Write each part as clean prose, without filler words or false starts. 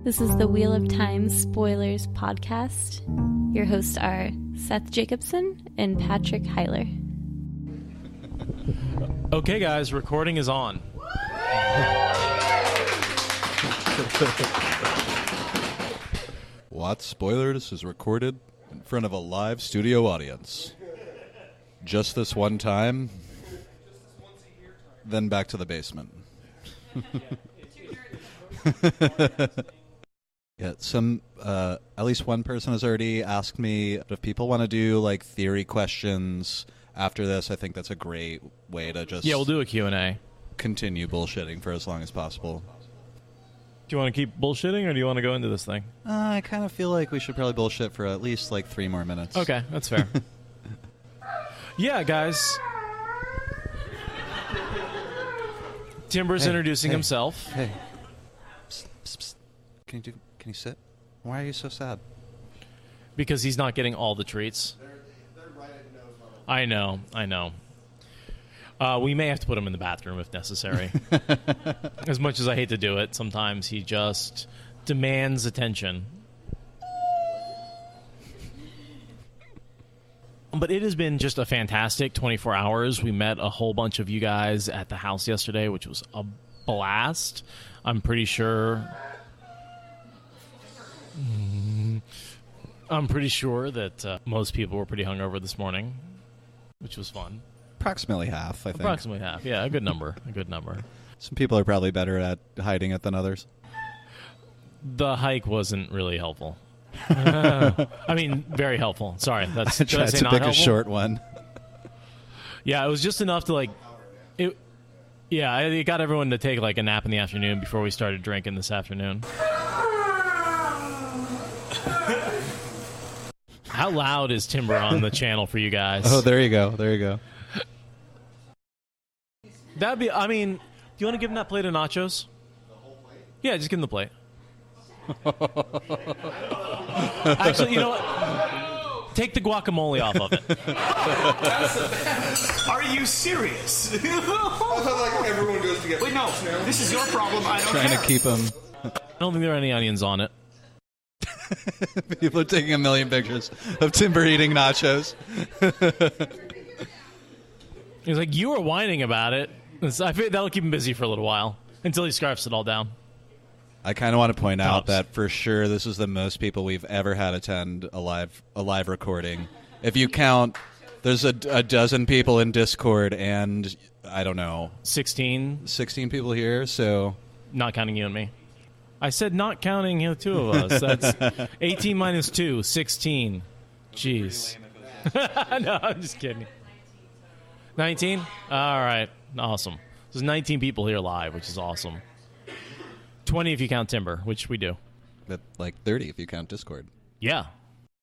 This is the Wheel of Time Spoilers podcast. Your hosts are Seth Jacobson and Patrick Heiler. Okay, guys, recording is on. What? Spoilers is recorded in front of a live studio audience. Just this one time, then back to the basement. Yeah, at least one person has already asked me if people want to do like theory questions after this. I think that's a great way to just we'll do a Q&A. Continue bullshitting for as long as possible. Do you want to keep bullshitting, or do you want to go into this thing? I kind of feel like we should probably bullshit for at least like 3 more minutes. Okay, that's fair. Yeah, guys. Timber's introducing himself. Hey. Psst, psst, psst. Can you sit? Why are you so sad? Because he's not getting all the treats. They're right at nose level. I know. We may have to put him in the bathroom if necessary. As much as I hate to do it, sometimes he just demands attention. But it has been just a fantastic 24 hours. We met a whole bunch of you guys at the house yesterday, which was a blast. I'm pretty sure that most people were pretty hungover this morning, which was fun. Approximately half, I think. Approximately half, yeah, a good number. Some people are probably better at hiding it than others. The hike wasn't really helpful. I mean, very helpful. Sorry, that's I tried to pick a short one. Yeah, it was just enough to like. It got everyone to take like a nap in the afternoon before we started drinking this afternoon. How loud is Timber on the channel for you guys? Oh, there you go. That'd be. I mean, do you want to give him that plate of nachos? The whole plate? Yeah, just give him the plate. Actually, you know what? Take the guacamole off of it. That's the best. Are you serious? I thought like everyone goes together. Wait, no. This is your problem. I don't Trying care. to keep them. I don't think there are any onions on it. People are taking a million pictures of Timber eating nachos. He's like, you were whining about it. I feel that'll keep him busy for a little while until he scarfs it all down. I kind of want to point out that for sure this is the most people we've ever had attend a live recording. If you count, there's a dozen people in Discord and, I don't know, 16 people here, so... Not counting you and me. I said not counting the two of us. That's 18 minus 2, 16. Jeez. No, I'm just kidding. 19? All right. Awesome. There's 19 people here live, which is awesome. 20 if you count Timber, which we do. But like 30 if you count Discord. Yeah.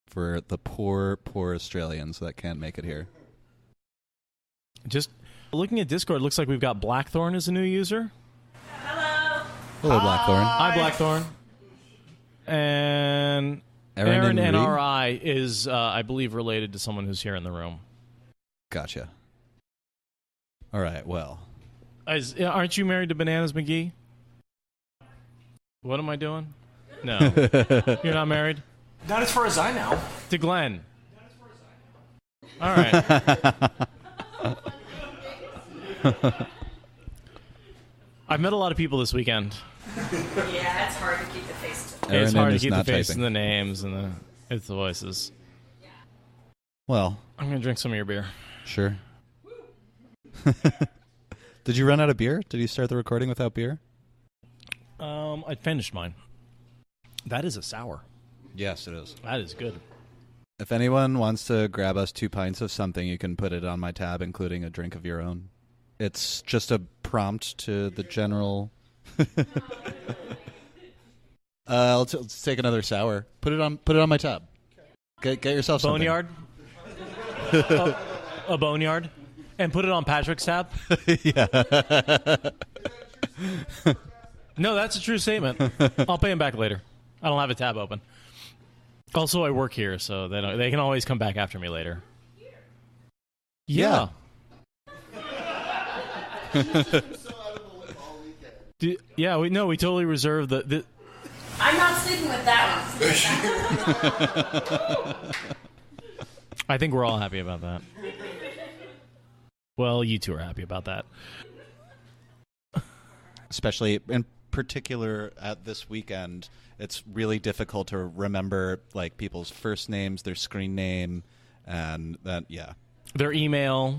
For the poor Australians that can't make it here. Just looking at Discord, looks like we've got Blackthorn as a new user. Hello, Blackthorn. Hi, Blackthorn. And Aaron NRI is, I believe, related to someone who's here in the room. Gotcha. All right, well. Aren't you married to Bananas McGee? What am I doing? No. You're not married? Not as far as I know. To Glenn. All right. I've met a lot of people this weekend. Yeah, it's hard to keep the face. It's hard to keep the face and the names and the voices. Well, I'm going to drink some of your beer. Sure. Did you run out of beer? Did you start the recording without beer? I finished mine. That is a sour. Yes, it is. That is good. If anyone wants to grab us 2 pints of something, you can put it on my tab, including a drink of your own. It's just a prompt to the general... let's take another sour. Put it on my tab. Get yourself something. Boneyard? A boneyard? And put it on Patrick's tab? Yeah. No, that's a true statement. I'll pay him back later. I don't have a tab open. Also, I work here, so they can always come back after me later. Yeah. Yeah. Yeah, we totally reserve the I'm not sleeping with that one. I think we're all happy about that. Well, you two are happy about that. Especially in particular at this weekend, it's really difficult to remember like people's first names, their screen name, and that their email,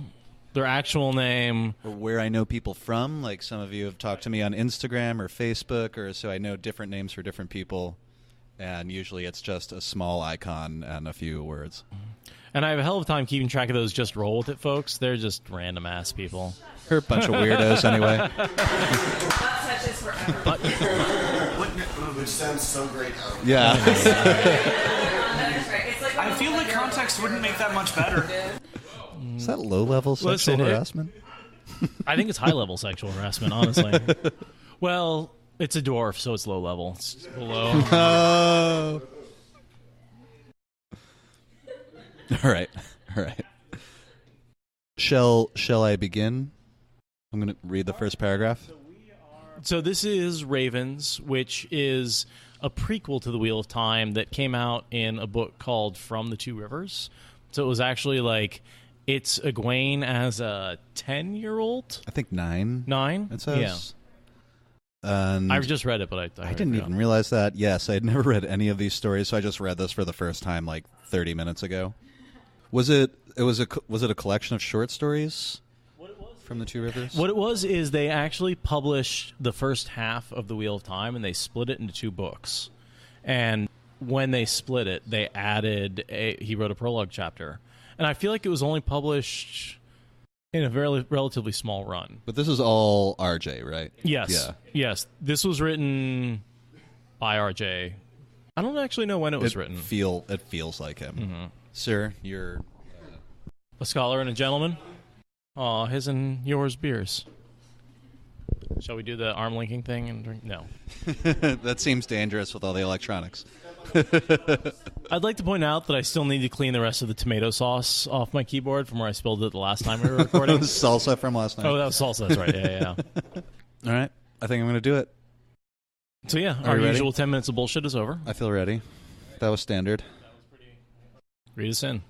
their actual name, or where I know people from. Like some of you have talked to me on Instagram or Facebook, or so I know different names for different people, and usually it's just a small icon and a few words. And I have a hell of a time keeping track of those just roll with it folks. They're just random ass people. They're a bunch of weirdos anyway. Which sounds so great. Yeah. I feel like context wouldn't make that much better. Is that low-level sexual harassment? I think it's high-level sexual harassment, honestly. Well, it's a dwarf, so it's low-level. It's below. Oh. All right. Shall I begin? I'm going to read the first paragraph. So this is Ravens, which is a prequel to The Wheel of Time that came out in a book called From the Two Rivers. So it was actually like, it's Egwene as a 10-year-old? I think 9. 9? It says. Yeah. And I've just read it, but I didn't even realize that. Yes, I had never read any of these stories, so I just read this for the first time like 30 minutes ago. Was it a collection of short stories? From the Two Rivers? What it was is they actually published the first half of The Wheel of Time, and they split it into 2 books. And when they split it, they added he wrote a prologue chapter. And I feel like it was only published in a very relatively small run. But this is all RJ, right? Yes. Yeah. Yes. This was written by RJ. I don't actually know when it was written. It feels like him. Mm-hmm. Sir, you're a scholar and a gentleman. Aw, his and yours beers. Shall we do the arm linking thing and drink? No. That seems dangerous with all the electronics. I'd like to point out that I still need to clean the rest of the tomato sauce off my keyboard from where I spilled it the last time we were recording. Salsa from last night. Oh, that was salsa. That's right. Yeah. All right. I think I'm going to do it. So, yeah, Are our you ready? usual 10 minutes of bullshit is over. I feel ready. That was standard. Read us in.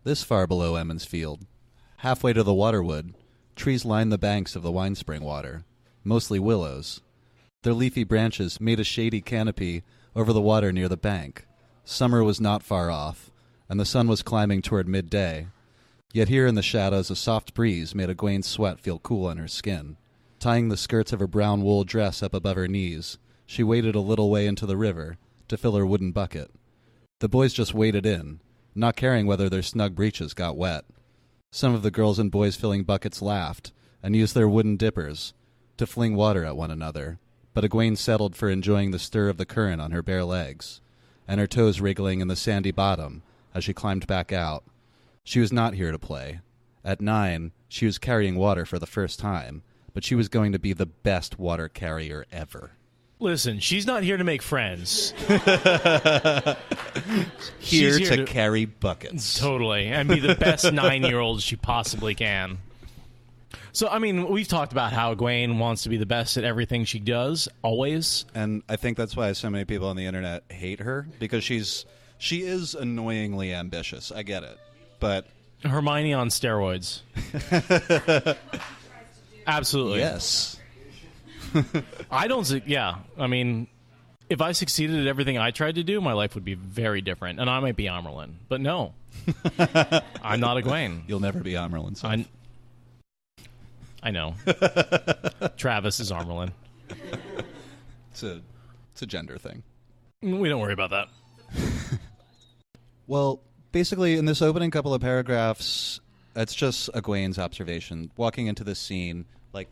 This far below Emmons Field, halfway to the waterwood, trees line the banks of the wine spring water, mostly willows. Their leafy branches made a shady canopy over the water near the bank. Summer was not far off, and the sun was climbing toward midday. Yet here in the shadows a soft breeze made Egwene's sweat feel cool on her skin. Tying the skirts of her brown wool dress up above her knees, she waded a little way into the river to fill her wooden bucket. The boys just waded in, not caring whether their snug breeches got wet. Some of the girls and boys filling buckets laughed and used their wooden dippers to fling water at one another, but Egwene settled for enjoying the stir of the current on her bare legs, and her toes wriggling in the sandy bottom as she climbed back out. She was not here to play. At 9, she was carrying water for the first time, but she was going to be the best water carrier ever. Listen, she's not here to make friends. Here to carry buckets. Totally. And be the best 9-year-old she possibly can. So, I mean, we've talked about how Egwene wants to be the best at everything she does, always. And I think that's why so many people on the internet hate her, because she is annoyingly ambitious. I get it. But Hermione on steroids. Absolutely. Yes. I mean, if I succeeded at everything I tried to do, my life would be very different. And I might be Amerlin. But no. I'm not Egwene. You'll never be Amerlin. So. I know. Travis is Amerlin. It's a gender thing. We don't worry about that. Well, basically, in this opening couple of paragraphs, it's just Egwene's observation. Walking into this scene, like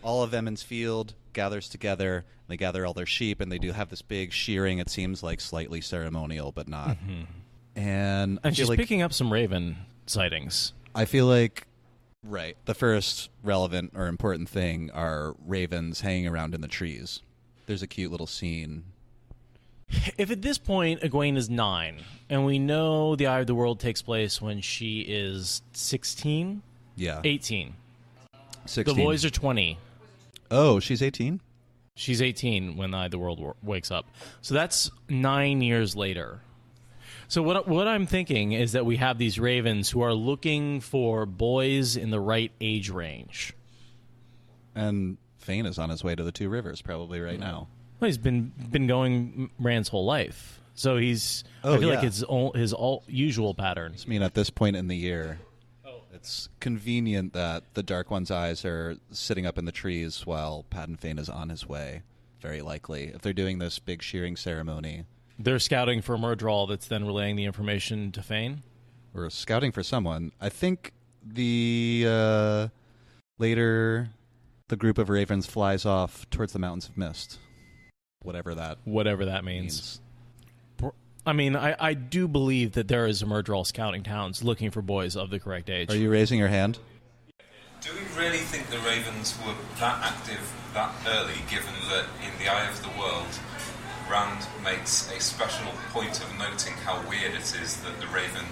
all of Emmons Field gathers together, they gather all their sheep, and they do have this big shearing. It seems like slightly ceremonial, but not. Mm-hmm. And she's picking up some raven sightings. I feel like, right, the first relevant or important thing are ravens hanging around in the trees. There's a cute little scene. If at this point Egwene is 9, and we know the Eye of the World takes place when she is 16? Yeah. 18. 16. The boys are 20. Oh, she's 18? She's 18 when the world wakes up. So that's 9 years later. So what I'm thinking is that we have these ravens who are looking for boys in the right age range. And Fane is on his way to the Two Rivers probably right now. Well, he's been going Rand's whole life. So he's I feel like it's his usual patterns. I mean, at this point in the year, it's convenient that the Dark One's eyes are sitting up in the trees while Padan Fane is on his way, very likely. If they're doing this big shearing ceremony. They're scouting for Murdral that's then relaying the information to Fane? Or scouting for someone. I think the later the group of ravens flies off towards the Mountains of Mist. Whatever that means. I mean, I do believe that there is a Murdral scouting towns looking for boys of the correct age. Are you raising your hand? Do we really think the ravens were that active that early, given that in the Eye of the World, Rand makes a special point of noting how weird it is that the raven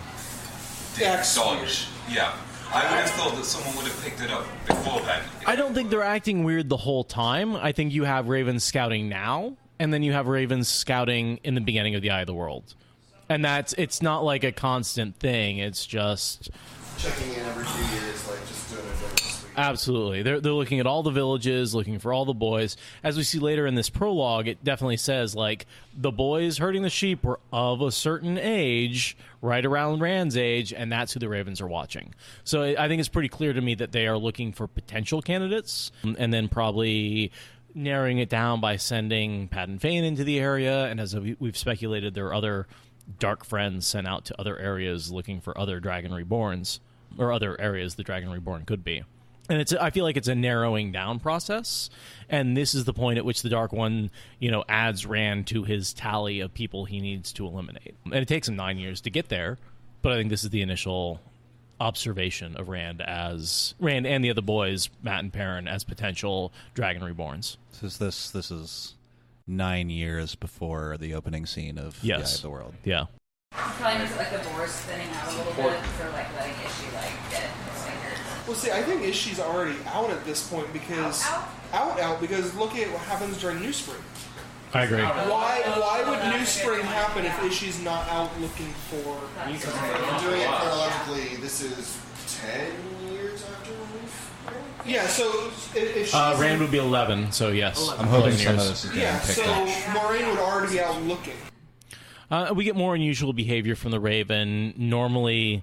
did dodge? Yeah. I would have thought that someone would have picked it up before then. I don't think they're acting weird the whole time. I think you have ravens scouting now, and then you have ravens scouting in the beginning of the Eye of the World. And it's not like a constant thing. It's just checking in every few years, like just doing it every week. Absolutely. They're looking at all the villages, looking for all the boys. As we see later in this prologue, it definitely says, like, the boys herding the sheep were of a certain age, right around Rand's age, and that's who the ravens are watching. So I think it's pretty clear to me that they are looking for potential candidates, and then probably narrowing it down by sending Padan Fane into the area, and as we've speculated, there are other dark friends sent out to other areas looking for other Dragon Reborns, or other areas the Dragon Reborn could be. And I feel like it's a narrowing down process, and this is the point at which the Dark One, adds Rand to his tally of people he needs to eliminate. And it takes him 9 years to get there, but I think this is the initial observation of Rand and the other boys, Matt and Perrin, as potential Dragon Reborns. This is 9 years before the opening scene of The Eye of the World. Yeah. Probably makes it like the doors thinning out a little bit for like letting Ishii get his fingers. Well, see, I think Ishii's already out at this point because out because look at what happens during New Spring. I agree. Why would New Spring happen if Ishii's not out looking for? I'm doing it chronologically. This is 10 years after New Spring. Yeah, so if she's Rand would be 11, so yes. I'm hoping some of this is getting picked so up. Moraine would already be out looking. We get more unusual behavior from the Raven. Normally,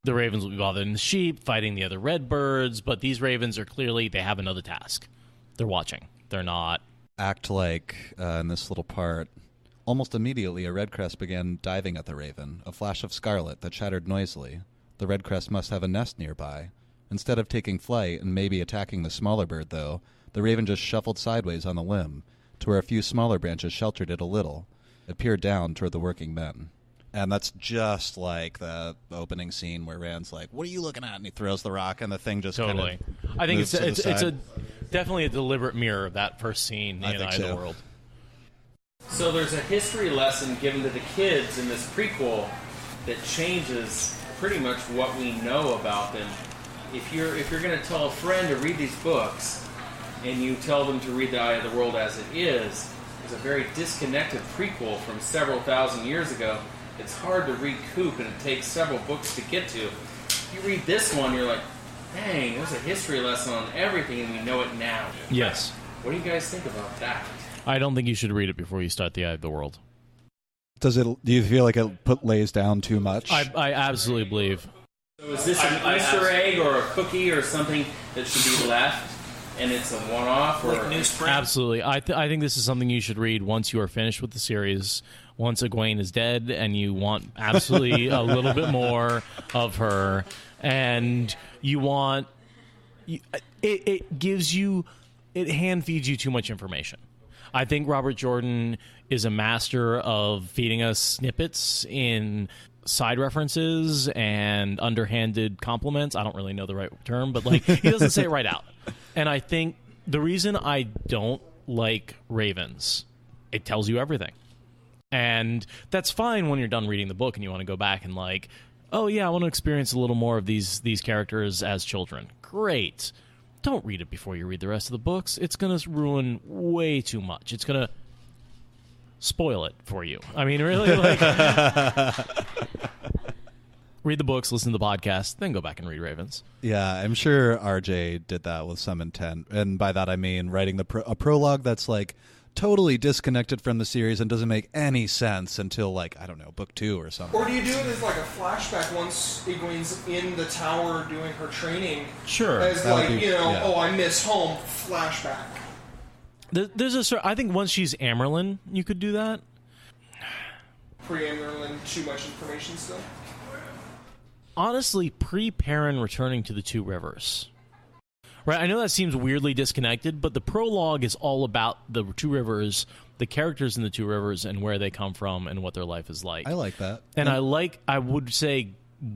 the Ravens will be bothering the sheep, fighting the other red birds, but these Ravens are clearly, they have another task. They're watching. They're not. Act like, in this little part, almost immediately a redcrest began diving at the Raven, a flash of scarlet that shattered noisily. The redcrest must have a nest nearby. Instead of taking flight and maybe attacking the smaller bird, though, the Raven just shuffled sideways on the limb, to where a few smaller branches sheltered it a little. It peered down toward the working men. And that's just like the opening scene where Rand's like, "What are you looking at?" And he throws the rock, and the thing just totally. I think it's definitely a deliberate mirror of that first scene in Eye of the World. So there's a history lesson given to the kids in this prequel that changes pretty much what we know about them. If you're going to tell a friend to read these books, and you tell them to read The Eye of the World as it is a very disconnected prequel from several thousand years ago. It's hard to recoup, and it takes several books to get to. If you read this one, you're like, dang, there's a history lesson on everything, and we know it now. Yes. What do you guys think about that? I don't think you should read it before you start The Eye of the World. Do you feel like it lays down too much? I absolutely believe. So is this an Easter egg or a cookie or something that should be left? And it's a one-off? Like New Spring? Absolutely. I think this is something you should read once you are finished with the series. Once Egwene is dead and you want absolutely a little bit more of her. And you want... It gives you... It hand-feeds you too much information. I think Robert Jordan is a master of feeding us snippets in side references and underhanded compliments. I don't really know the right term, but he doesn't say it right out. And I think the reason I don't like Ravens, it tells you everything. And that's fine when you're done reading the book and you want to go back and oh yeah, I want to experience a little more of these characters as children. Great. don't read it before you read the rest of the books. It's going to ruin way too much. It's going to spoil it for you. I mean, really, like, read the books, listen to the podcast, then go back and read Ravens. Yeah, I'm sure RJ did that with some intent. And by that I mean writing a prologue that's like totally disconnected from the series and doesn't make any sense until, like, I don't know, book 2 or something. Or do you do it as like a flashback once Egwene's in the tower doing her training? Sure. As That would like, be- you know, yeah. oh, I miss home, flashback. There's I think once she's Amerlin, you could do that. Pre-Amerlin, too much information still? Honestly, pre-Perrin returning to the Two Rivers. Right, I know that seems weirdly disconnected, but the prologue is all about the Two Rivers, the characters in the Two Rivers, and where they come from and what their life is like. I like that. And I would say,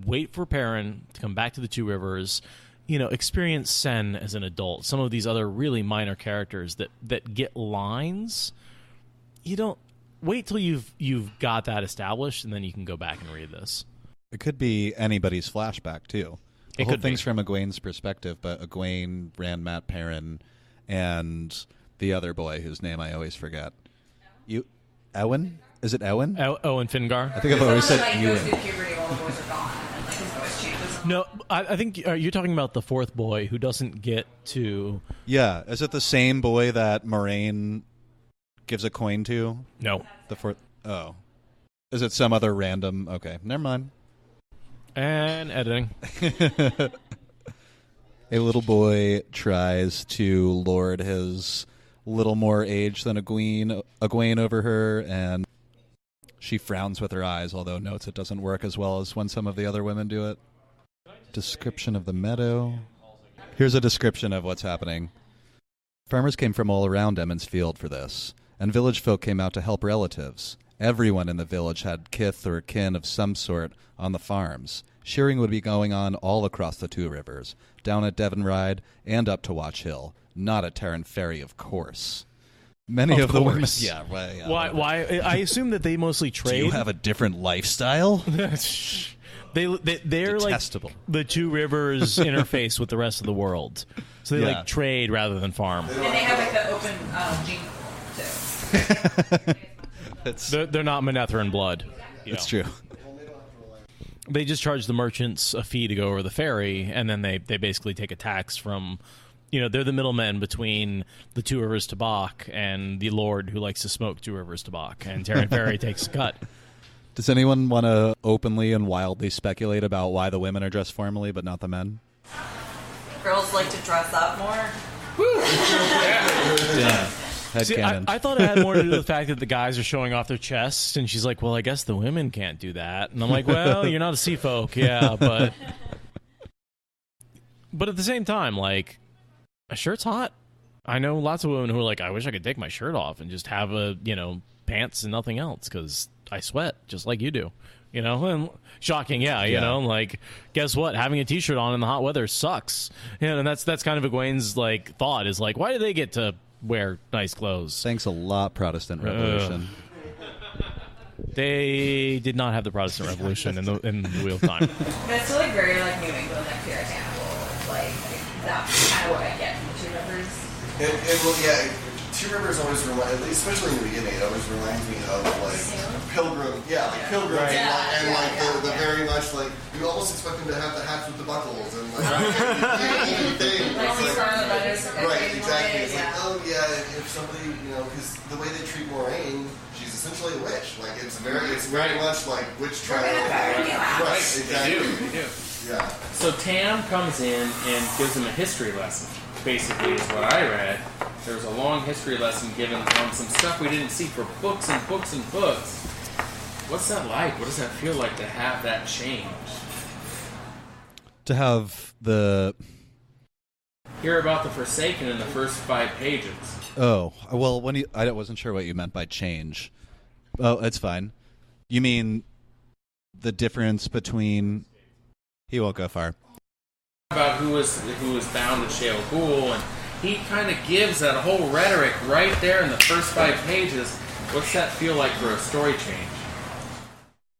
wait for Perrin to come back to the Two Rivers, experience Sen as an adult. Some of these other really minor characters that get lines, you don't wait till you've got that established, and then you can go back and read this. It could be anybody's flashback, too. The whole could thing's be. from Egwene's perspective, but Egwene, Rand Matt Perrin, and the other boy whose name I always forget. Ewan? Is it Ewan? Owen Fingar? I think I've always said Like, Ewan. goes through puberty while the boys are gone, and like his voice changes. No, I think you're talking about the fourth boy who doesn't get to... Yeah, is it the same boy that Moraine gives a coin to? No. The fourth... Oh. Is it some other random... Okay, never mind. And editing. A little boy tries to lord his little more age than Egwene over her, and she frowns with her eyes, although notes it doesn't work as well as when some of the other women do it. Description of the meadow. Here's a description of what's happening. Farmers came from all around Emmons Field for this, and village folk came out to help relatives. Everyone in the village had kith or kin of some sort on the farms. Shearing would be going on all across the Two Rivers, down at Devon Ride and up to Watch Hill. Not at Terran Ferry, of course. Many of the women... Yeah, well, yeah, Why? I assume that they mostly Do trade. you have a different lifestyle? They're Detestable. like the Two Rivers interface with the rest of the world. So they Yeah. like trade rather than farm. And they have like the open gene pool, too. They're not Manetheren blood. It's true. They just charge the merchants a fee to go over the ferry, and then they basically take a tax from, they're the middlemen between the Two Rivers Tabak and the Lord who likes to smoke Two Rivers Tabak, and Terran Ferry takes a cut. Does anyone want to openly and wildly speculate about why the women are dressed formally but not the men? Girls like to dress up more. Yeah. See, Headcanon. I thought it had more to do with the fact that the guys are showing off their chests, and she's like, well, I guess the women can't do that. And I'm like, well, you're not a sea folk, yeah, but at the same time, like, a shirt's hot. I know lots of women who are like, I wish I could take my shirt off and just have pants and nothing else, because I sweat just like you do. And shocking, yeah, like, guess what? Having a t-shirt on in the hot weather sucks. And that's kind of Egwene's, like, thought is, like, why do they get to wear nice clothes? Thanks a lot, Protestant Revolution. They did not have the Protestant Revolution in the Wheel of Time. But it's still like very like New England, like puritanical. Like that's kind of what I get from the Two Rivers. Two Rivers always especially in the beginning, it always reminds me of like Pilgrim. Yeah, like Pilgrims, Right. The very much like you almost expect them to have the hats with the buckles and like thing. Right, exactly. It's like, oh yeah, if somebody, because the way they treat Moraine, she's essentially a witch. Like it's very much like witch trial. Right, exactly. They do. Yeah. So Tam comes in and gives him a history lesson. Basically, is what I read. There was a long history lesson given on some stuff we didn't see for books and books and books. What's that like? What does that feel like to have that change? To have the... Hear about the Forsaken in the first 5 pages. Oh, well, I wasn't sure what you meant by change. Oh, it's fine. You mean the difference between... He won't go far. About who was bound to Shale Ghul, and he kind of gives that whole rhetoric right there in the first 5 pages. What's that feel like for a story change?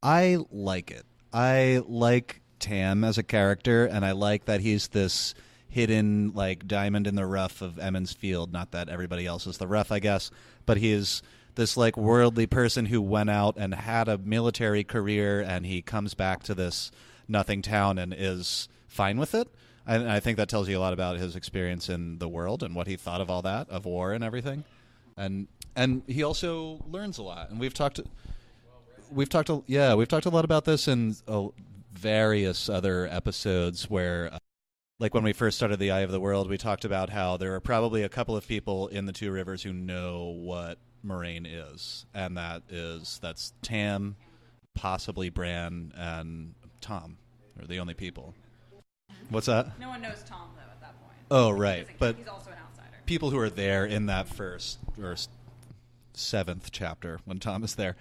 I like it. I like Tam as a character, and I like that he's this hidden like diamond in the rough of Emmons Field. Not that everybody else is the rough, I guess, but he is this like worldly person who went out and had a military career, and he comes back to this nothing town and is fine with it. And I think that tells you a lot about his experience in the world and what he thought of all that, of war and everything. And he also learns a lot. And we've talked a lot about this in various other episodes where, like when we first started the Eye of the World, we talked about how there are probably a couple of people in the Two Rivers who know what Moraine is, and that's Tam, possibly Bran, and Tom are the only people. What's that? No one knows Tom though at that point. Oh, right, but he's also an outsider. People who are there in that first or seventh chapter when Tom is there.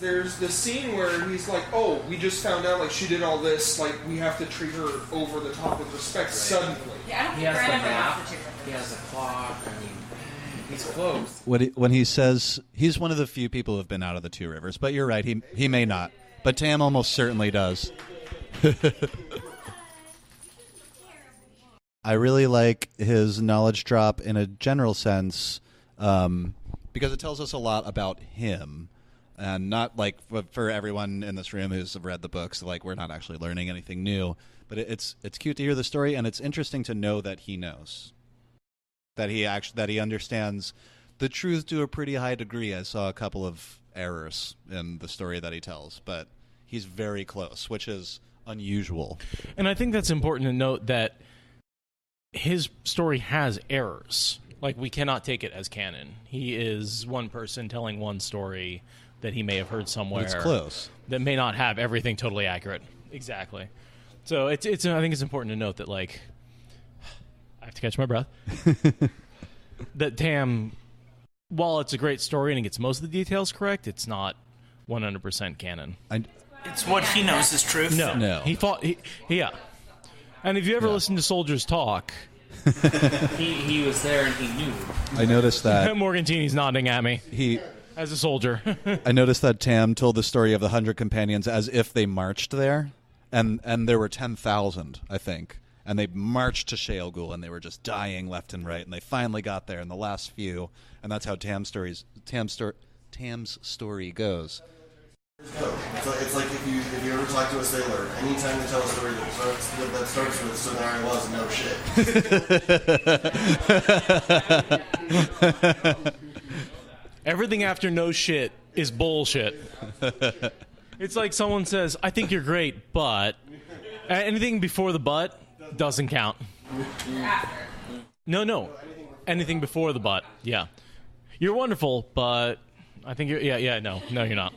There's the scene where he's like, "Oh, we just found out like she did all this. Like we have to treat her over the top with respect suddenly." Yeah, I don't He think has the Brandon map. wants to treat her. He has a clock. I mean, he's close. When he says he's one of the few people who have been out of the Two Rivers, but you're right, he may not, but Tam almost certainly does. I really like his knowledge drop in a general sense, because it tells us a lot about him, and not like for everyone in this room who's read the books, like we're not actually learning anything new, but it's cute to hear the story, and it's interesting to know that he knows, that he understands the truth to a pretty high degree. I saw a couple of errors in the story that he tells, but he's very close, which is unusual. And I think that's important to note that his story has errors. Like, we cannot take it as canon. He is one person telling one story that he may have heard somewhere. It's close. That may not have everything totally accurate. Exactly. So I think it's important to note that, like, I have to catch my breath. That Tam, while it's a great story and it gets most of the details correct, it's not 100% canon. It's what he knows is truth. No. Yeah. And if you ever listen to soldiers talk... he was there and he knew. I noticed that. Morgantini's nodding at me. As a soldier. I noticed that Tam told the story of the 100 Companions as if they marched there, and there were 10,000, I think. And they marched to Shale Ghul, and they were just dying left and right, and they finally got there in the last few, and that's how Tam's story goes. It's like if you ever talk to a sailor, anytime they tell a story that starts with "so there I was," no shit. Everything after no shit is bullshit. It's like someone says, "I think you're great, but..." Anything before the but doesn't count. No. Anything before the but, yeah. You're wonderful, but I think you're... No, you're not.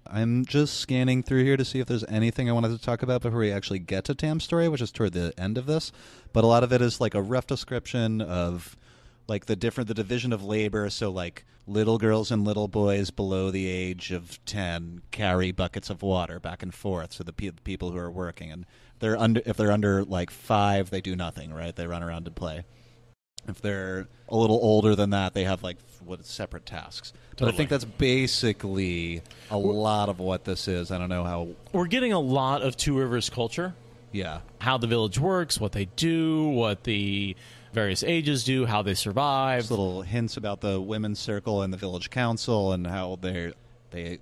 I'm just scanning through here to see if there's anything I wanted to talk about before we actually get to Tam's story, which is toward the end of this. But a lot of it is like a rough description of like the division of labor. So like little girls and little boys below the age of 10 carry buckets of water back and forth. So the people who are working, and if they're under like 5, they do nothing, right? They run around and play. If they're a little older than that, they have like separate tasks. Totally. But I think that's basically a lot of what this is. I don't know how... We're getting a lot of Two Rivers culture. Yeah. How the village works, what they do, what the various ages do, how they survive. Just little hints about the women's circle and the village council and how they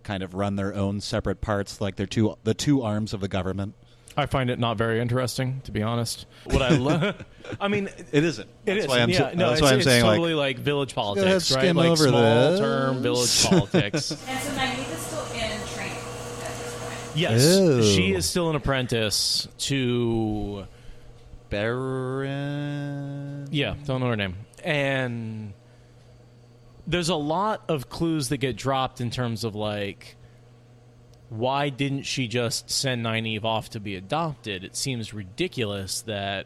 kind of run their own separate parts, like they're the two arms of the government. I find it not very interesting, to be honest. What I love... I mean... It isn't. That's why I'm saying, it's totally like village politics, right? Skim Like over small-term village politics. And so Nynaeve is still in training at this point. Yes. Ew. She is still an apprentice to... Baron... Yeah, don't know her name. And there's a lot of clues that get dropped in terms of, like... Why didn't she just send Nynaeve off to be adopted? It seems ridiculous that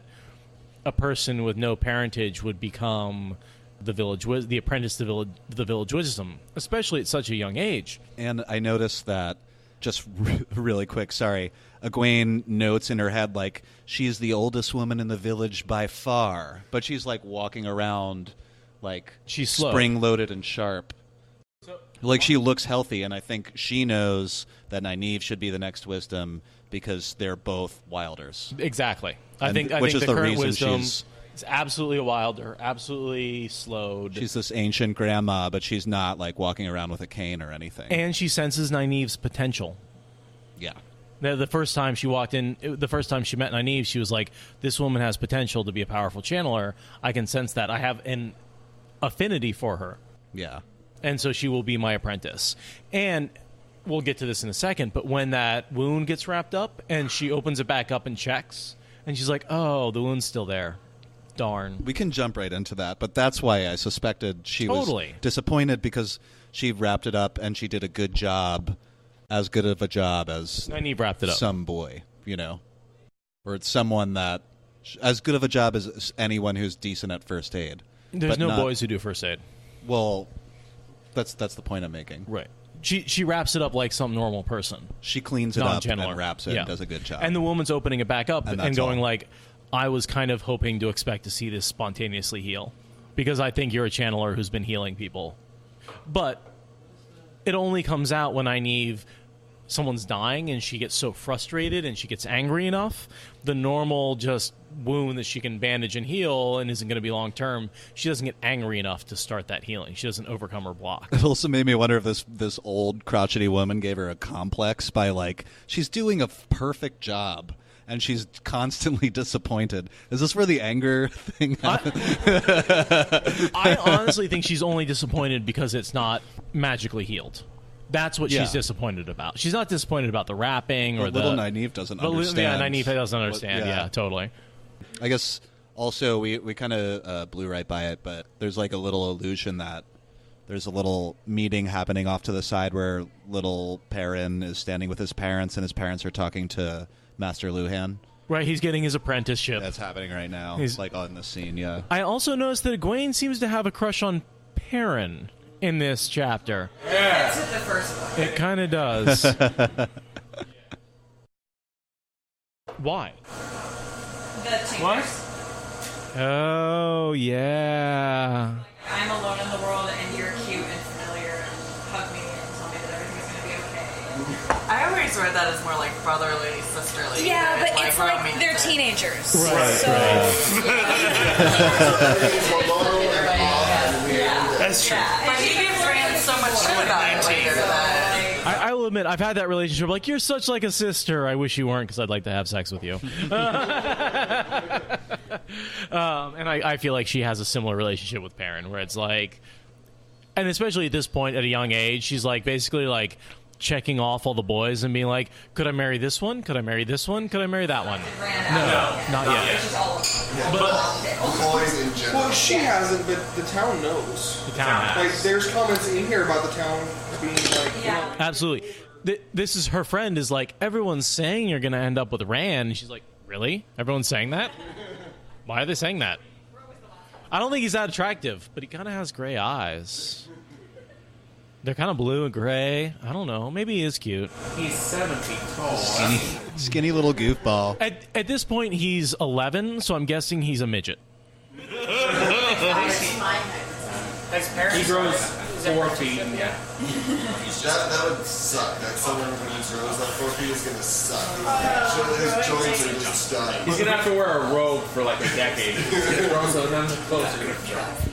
a person with no parentage would become the apprentice to the village wisdom, especially at such a young age. And I noticed that, just really quick, sorry, Egwene notes in her head, like, she's the oldest woman in the village by far, but she's, like, walking around, like, she's slow. Spring-loaded and sharp. Like, she looks healthy, and I think she knows that Nynaeve should be the next wisdom because they're both wilders. Exactly. I think the current reason wisdom she's is absolutely a wilder, absolutely slowed. She's this ancient grandma, but she's not like walking around with a cane or anything. And she senses Nynaeve's potential. Yeah. The first time she walked in, the first time she met Nynaeve, she was like, this woman has potential to be a powerful channeler. I can sense that. I have an affinity for her. Yeah. And so she will be my apprentice. And we'll get to this in a second, but when that wound gets wrapped up and she opens it back up and checks, and she's like, oh, the wound's still there. Darn. We can jump right into that, but that's why I suspected she was disappointed, because she wrapped it up and she did a good job, as good of a job as Nynaeve wrapped it up. Some boy, you know? Or it's someone that, as good of a job as anyone who's decent at first aid. There's no boys who do first aid. Well, that's the point I'm making. Right. She wraps it up like some normal person. She cleans it up and wraps it and does a good job. And the woman's opening it back up and going all. like, I was kind of hoping to expect to see this spontaneously heal, because I think you're a channeler who's been healing people. But it only comes out when Nynaeve, someone's dying and she gets so frustrated and she gets angry enough. The normal just wound that she can bandage and heal and isn't going to be long term, she doesn't get angry enough to start that healing. She doesn't overcome her block. It also made me wonder if this old crotchety woman gave her a complex by, like, she's doing a perfect job and she's constantly disappointed. Is this where the anger thing happened? I honestly think she's only disappointed because it's not magically healed. That's what she's disappointed about. She's not disappointed about the wrapping or little Nynaeve doesn't understand. Yeah, Nynaeve doesn't understand. Yeah, totally. I guess also we kind of blew right by it, but there's like a little illusion that there's a little meeting happening off to the side where little Perrin is standing with his parents, and his parents are talking to Master Luhan. Right, he's getting his apprenticeship. That's happening right now. He's like on the scene, yeah. I also noticed that Egwene seems to have a crush on Perrin in this chapter. Yeah. It's the first one. It kind of does. Why? The chambers. Oh, yeah. I'm alone in the world and you're cute and familiar and hug me and tell me that everything's going to be okay. I always read that as more like brotherly, sisterly. Yeah, but like it's like they're teenagers. Right. So, That's true. But he gives Rand so much shit about it later that... I will admit, I've had that relationship. Like, you're such like a sister. I wish you weren't, because I'd like to have sex with you. And I feel like she has a similar relationship with Perrin, where it's like, and especially at this point at a young age, she's like basically like checking off all the boys and being like, could I marry this one? Could I marry this one? Could I marry that one? No, not yet. But boys in general. Well, she hasn't, but the town knows. The town has. Like, there's comments in here about the town being like, you know, Absolutely. This is her friend is like, everyone's saying you're going to end up with Rand. And she's like, really? Everyone's saying that? Why are they saying that? I don't think he's that attractive, but he kind of has gray eyes. They're kind of blue and gray. I don't know. Maybe he is cute. He's 7 feet tall. Skinny little goofball. At this point, he's 11, so I'm guessing he's a midget. He grows 4 feet. Yeah. That would suck. That someone when he grows that 4 feet is gonna suck. His joints are just done. He's gonna have to wear a robe for like a decade. He's gonna grow so damn close.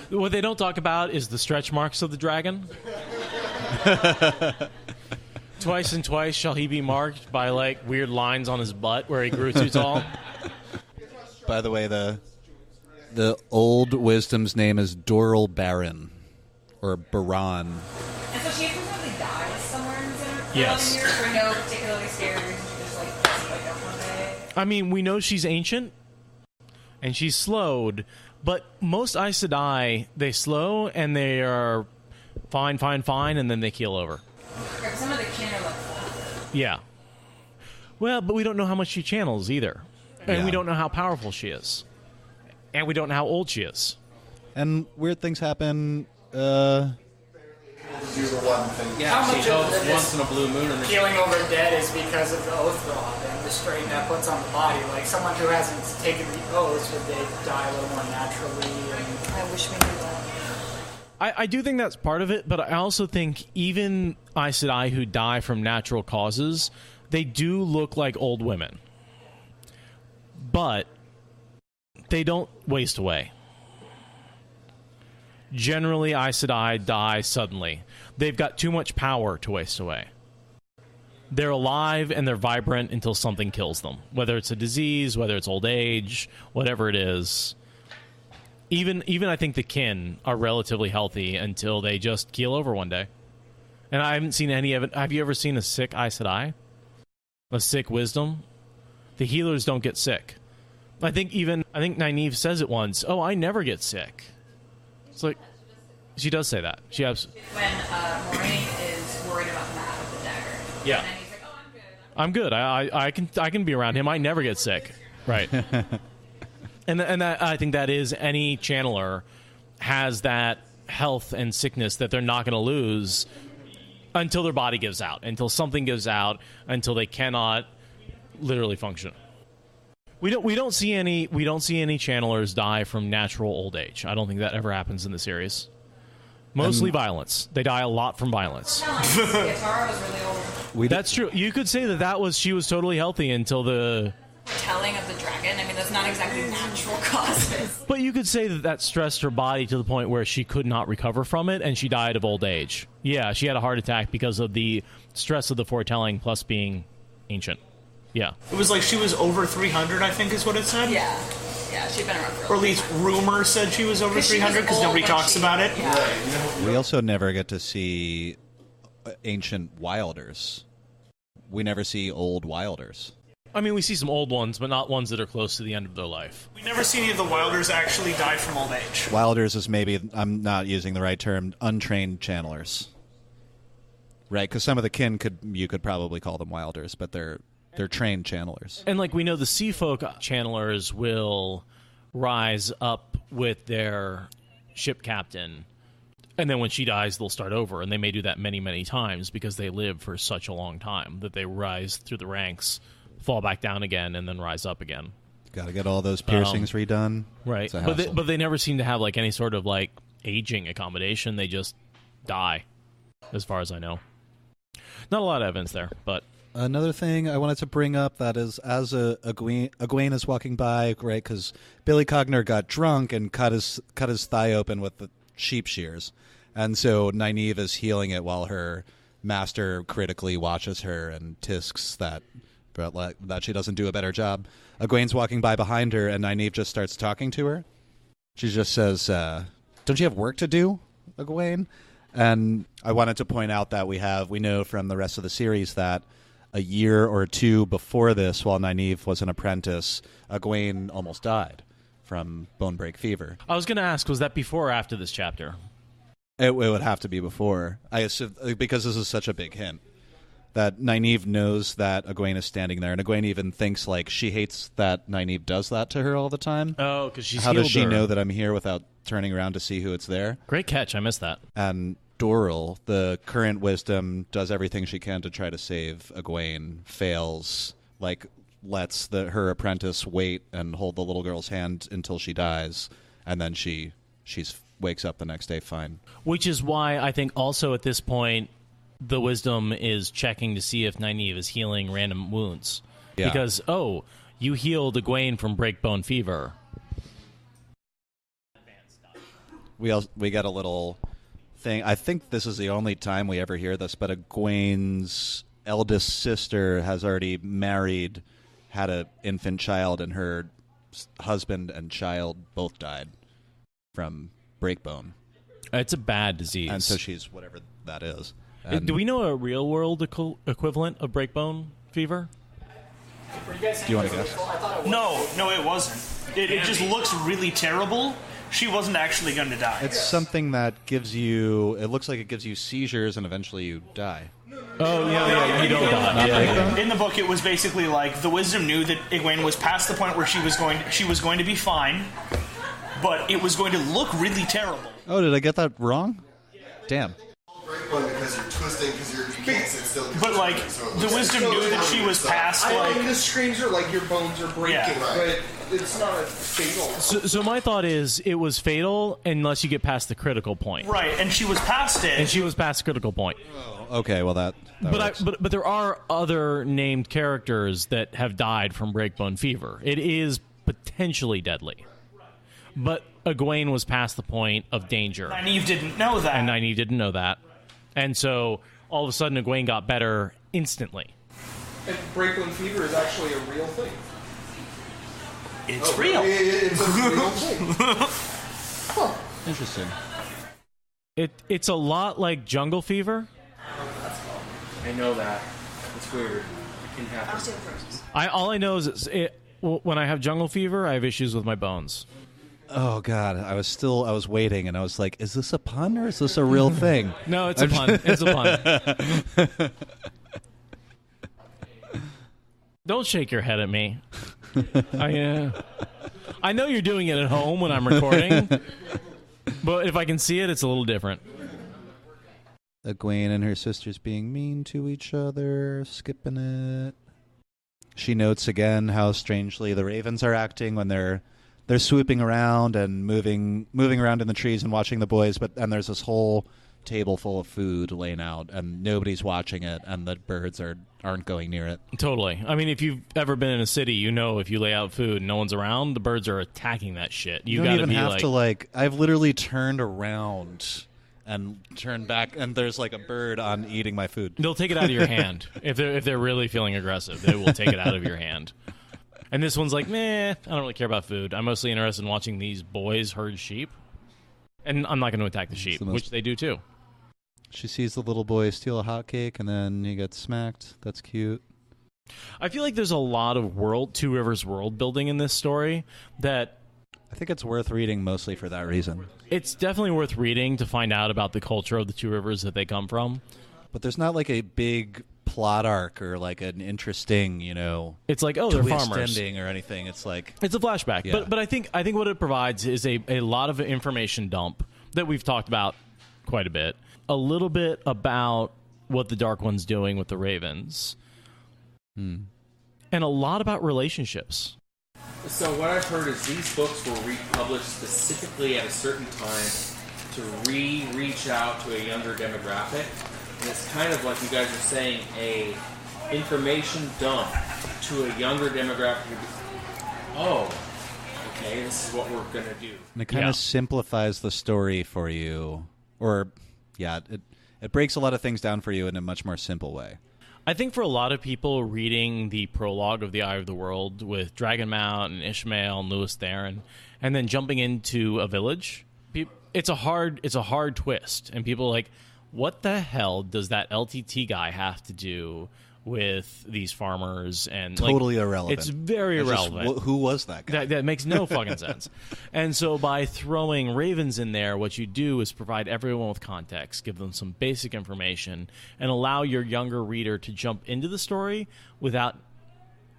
What they don't talk about is the stretch marks of the dragon. Twice and twice shall he be marked by like weird lines on his butt where he grew too tall. By the way, the old wisdom's name is Doral Baron, or Baran. And so she presumably dies somewhere in the center. Yes. Years for no particularly scary reason. She just like doesn't wake up one day. I mean, we know she's ancient, and she's slowed, but most Aes Sedai, they slow, and they are fine, and then they keel over. Some of the kin are like, Yeah. Well, but we don't know how much she channels either. And Yeah. we don't know how powerful she is. And we don't know how old she is. And weird things happen. Do the one thing. Yeah, How she much helps of this once in a blue moon. And healing over dead is because of the oath rod and the strain that puts on the body. Like someone who hasn't taken the oath, would they die a little more naturally? And I wish we knew that. I do think that's part of it, but I also think even Aes Sedai who die from natural causes, they do look like old women. But they don't waste away. Generally, Aes Sedai die suddenly. They've got too much power to waste away. They're alive and they're vibrant until something kills them. Whether it's a disease, whether it's old age, whatever it is. Even I think the kin are relatively healthy until they just keel over one day. And I haven't seen any of it. Have you ever seen a sick Aes Sedai? A sick wisdom? The healers don't get sick. I think Nynaeve says it once. Oh, I never get sick. It's like, she does say that. She has. When Moraine is worried about Matt with the dagger. Yeah. And then he's like, oh, I'm good. I can be around him. I never get sick. Right. and that, I think that is any channeler has that health and sickness that they're not going to lose until their body gives out, until something gives out, until they cannot literally function. We don't see any channelers die from natural old age. I don't think that ever happens in the series. Mostly violence. They die a lot from violence. Yatara was really old. That's true. You could say that she was totally healthy until the Telling of the dragon. I mean, that's not exactly natural causes. But you could say that stressed her body to the point where she could not recover from it, and she died of old age. Yeah, she had a heart attack because of the stress of the foretelling plus being ancient. Yeah. It was like she was over 300, I think is what it said. Yeah. Yeah, she'd been around for a Or at least rumors said she was over 300 because nobody talks about it. Yeah. We also never get to see ancient wilders. We never see old wilders. I mean, we see some old ones, but not ones that are close to the end of their life. We never see any of the wilders actually die from old age. Wilders is maybe, I'm not using the right term, untrained channelers. Right, because some of the kin you could probably call them wilders, but they're trained channelers. And like we know, the sea folk channelers will rise up with their ship captain, and then when she dies, they'll start over. And they may do that many, many times because they live for such a long time that they rise through the ranks, fall back down again, and then rise up again. Got to get all those piercings redone. Right. But they never seem to have like any sort of like aging accommodation. They just die, as far as I know. Not a lot of evidence there, but... Another thing I wanted to bring up that is, as Egwene is walking by, right, because Billy Cogner got drunk and cut his thigh open with the sheep shears, and so Nynaeve is healing it while her master critically watches her and tisks that she doesn't do a better job. Egwene's walking by behind her, and Nynaeve just starts talking to her. She just says, "Don't you have work to do, Egwene?" And I wanted to point out that we know from the rest of the series that a year or two before this, while Nynaeve was an apprentice, Egwene almost died from bone break fever. I was going to ask, was that before or after this chapter? It would have to be before. I assume, because this is such a big hint, that Nynaeve knows that Egwene is standing there, and Egwene even thinks like she hates that Nynaeve does that to her all the time. Oh, because she's How healed does she her. know that I'm here without turning around to see who it's there? Great catch. I missed that. And Doral, the current wisdom, does everything she can to try to save Egwene, fails, like lets her apprentice wait and hold the little girl's hand until she dies, and then she wakes up the next day fine. Which is why I think also at this point the wisdom is checking to see if Nynaeve is healing random wounds. Yeah. Because, you healed Egwene from breakbone fever. We got a little thing. I think this is the only time we ever hear this, but Egwene's eldest sister has already married, had an infant child, and her husband and child both died from breakbone. It's a bad disease. And so she's whatever that is. Do we know a real-world equivalent of breakbone fever? Do you want to guess? No, it wasn't. It just looks really terrible. She wasn't actually going to die. It's something that gives you... It looks like it gives you seizures and eventually you die. Oh, yeah, you don't die. In the book, it was basically like the wisdom knew that Egwene was past the point where she was going to be fine, but it was going to look really terrible. Oh, did I get that wrong? Damn. one because you're twisting because you can't sit still. But like the wisdom knew that she was past. I mean, the screams are like your bones are breaking, but it's not a fatal. So my thought is it was fatal unless you get past the critical point. Right, and she was past it. And she was past the critical point. Oh, okay, well that works. But there are other named characters that have died from breakbone fever. It is potentially deadly. But Egwene was past the point of danger. Nynaeve didn't know that. And Nynaeve didn't know that. And so all of a sudden Egwene got better instantly. And breakbone fever is actually a real thing. It's real. It's a real thing. Huh. Interesting. It's a lot like jungle fever. I know that. It's weird. It can happen. All I know is when I have jungle fever, I have issues with my bones. Oh God, I was waiting, and I was like, "Is this a pun or is this a real thing?" No, it's a pun. It's a pun. Don't shake your head at me. I know you're doing it at home when I'm recording, but if I can see it, it's a little different. Egwene and her sisters being mean to each other, skipping it. She notes again how strangely the ravens are acting when they're swooping around and moving around in the trees and watching the boys, and there's this whole table full of food laying out and nobody's watching it, and the birds aren't going near it. Totally. I mean, if you've ever been in a city, you know if you lay out food and no one's around, the birds are attacking that shit. You don't even have to I've literally turned around and turned back, and there's like a bird on eating my food. They'll take it out of your hand. If they're really feeling aggressive, they will take it out of your hand. And this one's like, meh, I don't really care about food. I'm mostly interested in watching these boys herd sheep. And I'm not going to attack the sheep, which they do too. She sees the little boy steal a hotcake, and then he gets smacked. That's cute. I feel like there's a lot of Two Rivers world building in this story that... I think it's worth reading mostly for that reason. It's definitely worth reading to find out about the culture of the Two Rivers that they come from. But there's not like a big plot arc or like an interesting, it's like, oh, they're twist farmers ending or anything. It's like it's a flashback. Yeah. But I think what it provides is a lot of information dump that we've talked about quite a bit. A little bit about what the Dark One's doing with the Ravens. And a lot about relationships. So what I've heard is these books were republished specifically at a certain time to reach out to a younger demographic. And it's kind of like you guys are saying, a information dump to a younger demographic. Oh, okay, this is what we're going to do. And it kind of simplifies the story for you. Or, it breaks a lot of things down for you in a much more simple way. I think for a lot of people reading the prologue of The Eye of the World with Dragonmount and Ishmael and Lewis Theron, and then jumping into a village, it's a hard twist. And people are like, what the hell does that LTT guy have to do with these farmers? And totally irrelevant. It's very irrelevant. Who was that guy? That makes no fucking sense. And so by throwing ravens in there, what you do is provide everyone with context, give them some basic information, and allow your younger reader to jump into the story without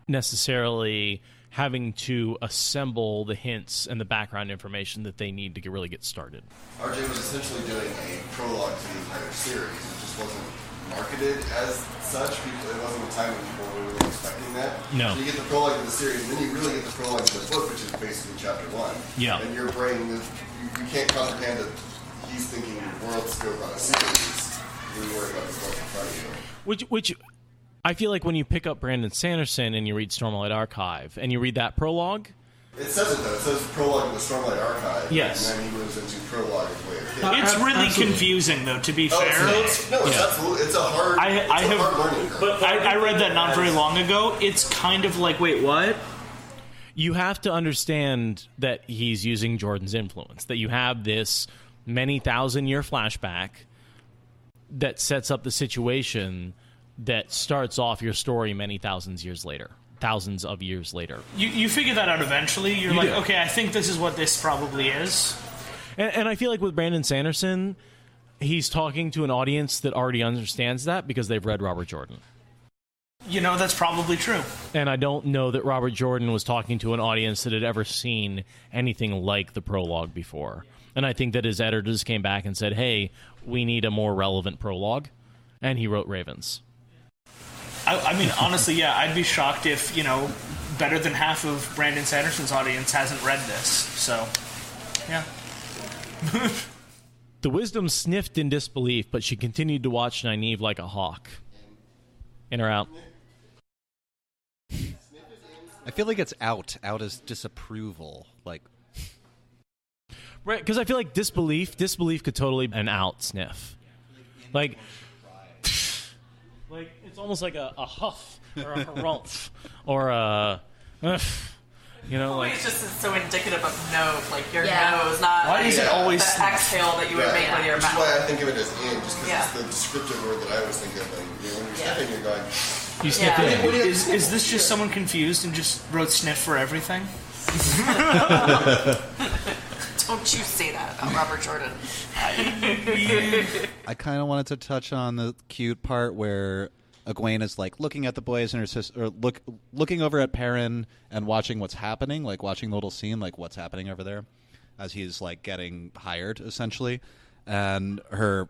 necessarily having to assemble the hints and the background information that they need to really get started. RJ was essentially doing a prologue to the entire series. It just wasn't marketed as such. It wasn't a time when people were really expecting that. No. So you get the prologue of the series, and then you really get the prologue of the book, which is basically chapter 1. Yeah. And your brain, you can't comprehend that he's thinking world scope on a series. You're worried about the book in front of you. Which I feel like when you pick up Brandon Sanderson and you read Stormlight Archive and you read that prologue. It says it though. It says prologue of the Stormlight Archive. Yes. And then he moves into prologue of Way of Kid. It's really confusing though, to be fair. It's absolutely. It's a hard. Hard learning curve. But I read that not very long ago. It's kind of like, wait, what? You have to understand that he's using Jordan's influence. That you have this many thousand-year flashback that sets up the situation that starts off your story many thousands of years later. You figure that out eventually. You're like, okay, I think this is what this probably is. And I feel like with Brandon Sanderson, he's talking to an audience that already understands that because they've read Robert Jordan. That's probably true. And I don't know that Robert Jordan was talking to an audience that had ever seen anything like the prologue before. And I think that his editors came back and said, hey, we need a more relevant prologue. And he wrote Ravens. I mean, honestly, yeah, I'd be shocked if, better than half of Brandon Sanderson's audience hasn't read this. So, yeah. The wisdom sniffed in disbelief, but she continued to watch Nynaeve like a hawk. In or out? I feel like it's out. Out as disapproval. Like, right, because I feel like disbelief could totally be an out sniff. Like it's almost like a huff or a harumph or a, like it's just so indicative of no, like your nose, not why is it always the exhale that you would make with your which mouth. is why I think of it as in, just because it's the descriptive word that I always think of. Like, when you're sniffing, you're going. You sniff in. Is this just someone confused and just wrote sniff for everything? Don't you say that about Robert Jordan. I kind of wanted to touch on the cute part where Egwene is like looking at the boys and her sister, or looking over at Perrin and watching what's happening, like watching the little scene, like what's happening over there, as he's like getting hired essentially. And I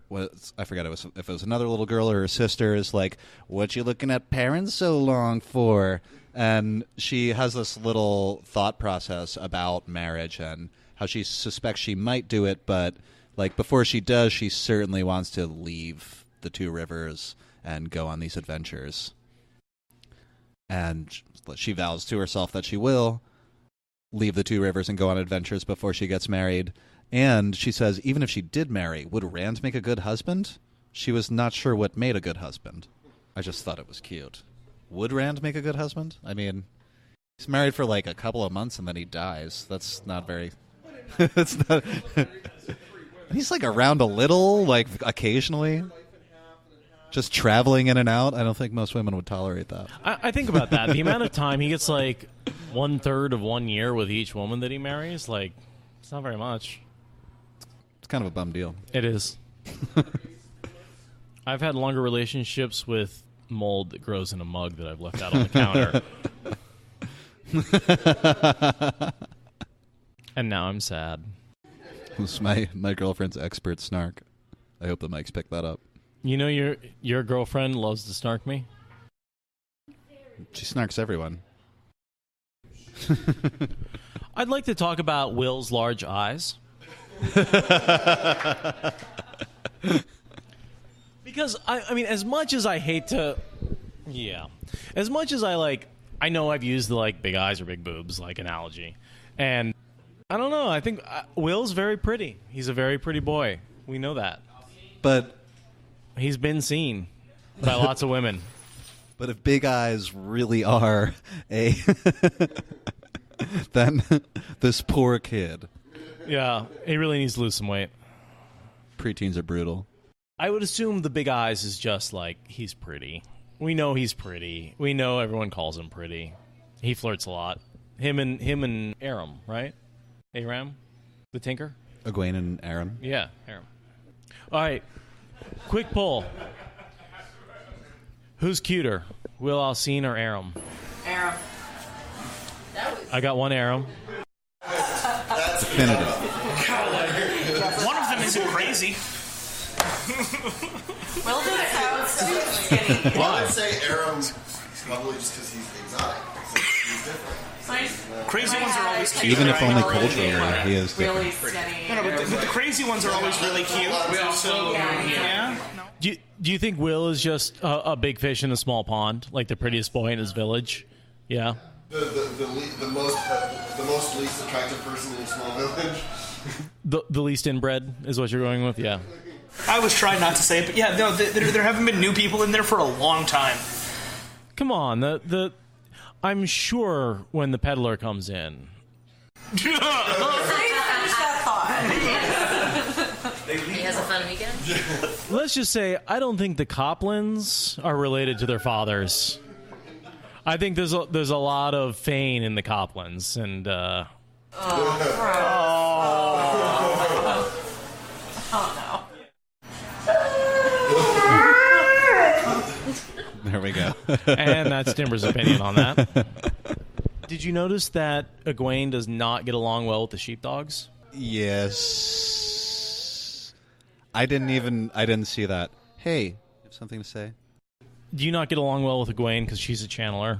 forget if it was another little girl or her sister is like, "What you looking at Perrin so long for?" And she has this little thought process about marriage and how she suspects she might do it, but like before she does, she certainly wants to leave the Two Rivers and go on these adventures. And she vows to herself that she will leave the Two Rivers and go on adventures before she gets married. And she says, even if she did marry, would Rand make a good husband? She was not sure what made a good husband. I just thought it was cute. Would Rand make a good husband? I mean, he's married for like a couple of months and then he dies. That's not very... That's not... He's like around a little, like occasionally. Just traveling in and out. I don't think most women would tolerate that. I think about that. The amount of time he gets, like 1/3 of 1 year with each woman that he marries, like, it's not very much. It's kind of a bum deal. It is. I've had longer relationships with mold that grows in a mug that I've left out on the counter. And now I'm sad. This is my girlfriend's expert snark. I hope the mics pick that up. You know your girlfriend loves to snark me? She snarks everyone. I'd like to talk about Will's large eyes. Because, I mean, as much as I hate to... Yeah. As much as I know I've used the, like, big eyes or big boobs, like, analogy. And I don't know. I think Will's very pretty. He's a very pretty boy. We know that. But... He's been seen by lots of women. But if big eyes really are then this poor kid. Yeah, he really needs to lose some weight. Preteens are brutal. I would assume the big eyes is just like, he's pretty. We know he's pretty. We know everyone calls him pretty. He flirts a lot. Him and Aram, right? Aram? The Tinker? Egwene and Aram. Yeah, Aram. All right. Quick poll. Who's cuter? Will Alcine or Aram? Aram. I got one Aram. That's definitive. One of them isn't crazy. Will does sound skinny. Well, I would say Aram's probably just because he's exotic. So he's different. Crazy ones are always cute. Even if right? only culturally, he is Really different. skinny. No, but the crazy ones are always really cute. So, yeah. Do you think Will is just a big fish in a small pond, like the prettiest boy in his village? Yeah. The most least attractive person in a small village. The least inbred is what you're going with? Yeah. I was trying not to say it, but yeah, no, there haven't been new people in there for a long time. Come on, I'm sure when the peddler comes in. He has a fun weekend. Let's just say I don't think the Coplans are related to their fathers. I think there's a lot of Fane in the Coplans, and There we go. And that's Timber's opinion on that. Did you notice that Egwene does not get along well with the sheepdogs? Yes. I didn't see that. Hey, you have something to say? Do you not get along well with Egwene because she's a channeler?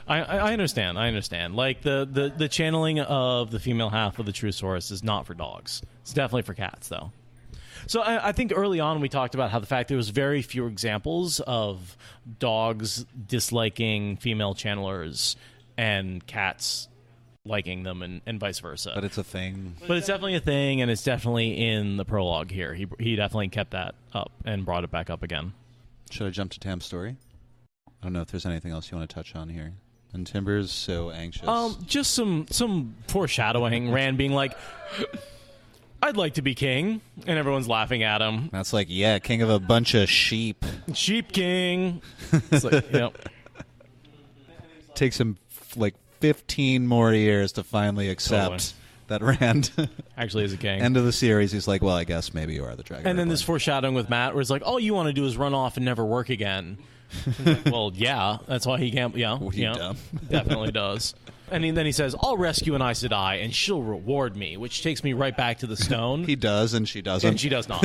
I understand. Like, the channeling of the female half of the true source is not for dogs. It's definitely for cats, though. So I think early on we talked about how the fact there was very few examples of dogs disliking female channelers and cats liking them and vice versa. But it's a thing. But it's definitely a thing, and it's definitely in the prologue here. He definitely kept that up and brought it back up again. Should I jump to Tam's story? I don't know if there's anything else you want to touch on here. And Timber's so anxious. Just some foreshadowing. Rand being like, I'd like to be king, and everyone's laughing at him. That's like, yeah, king of a bunch of sheep. Sheep king. It's like, yep. Takes him like 15 more years to finally accept that Rand actually is a king. End of the series, he's like, well, I guess maybe you are the dragon. And then this foreshadowing with Matt, where it's like, all you want to do is run off and never work again. Like, well, yeah, that's why he can't. Yeah, definitely does. And then he says, "I'll rescue an Aes Sedai, and she'll reward me," which takes me right back to the stone. He does, and she doesn't. And she does not.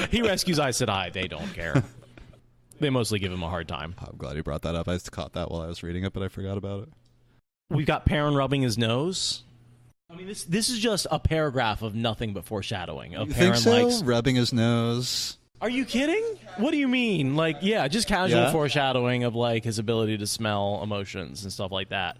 He rescues Aes Sedai. They don't care. They mostly give him a hard time. I'm glad you brought that up. I just caught that while I was reading it, but I forgot about it. We've got Perrin rubbing his nose. I mean, this is just a paragraph of nothing but foreshadowing. Of You Perrin think so? likes Rubbing his nose. Are you kidding? What do you mean? Like, yeah, just casual foreshadowing of, like, his ability to smell emotions and stuff like that.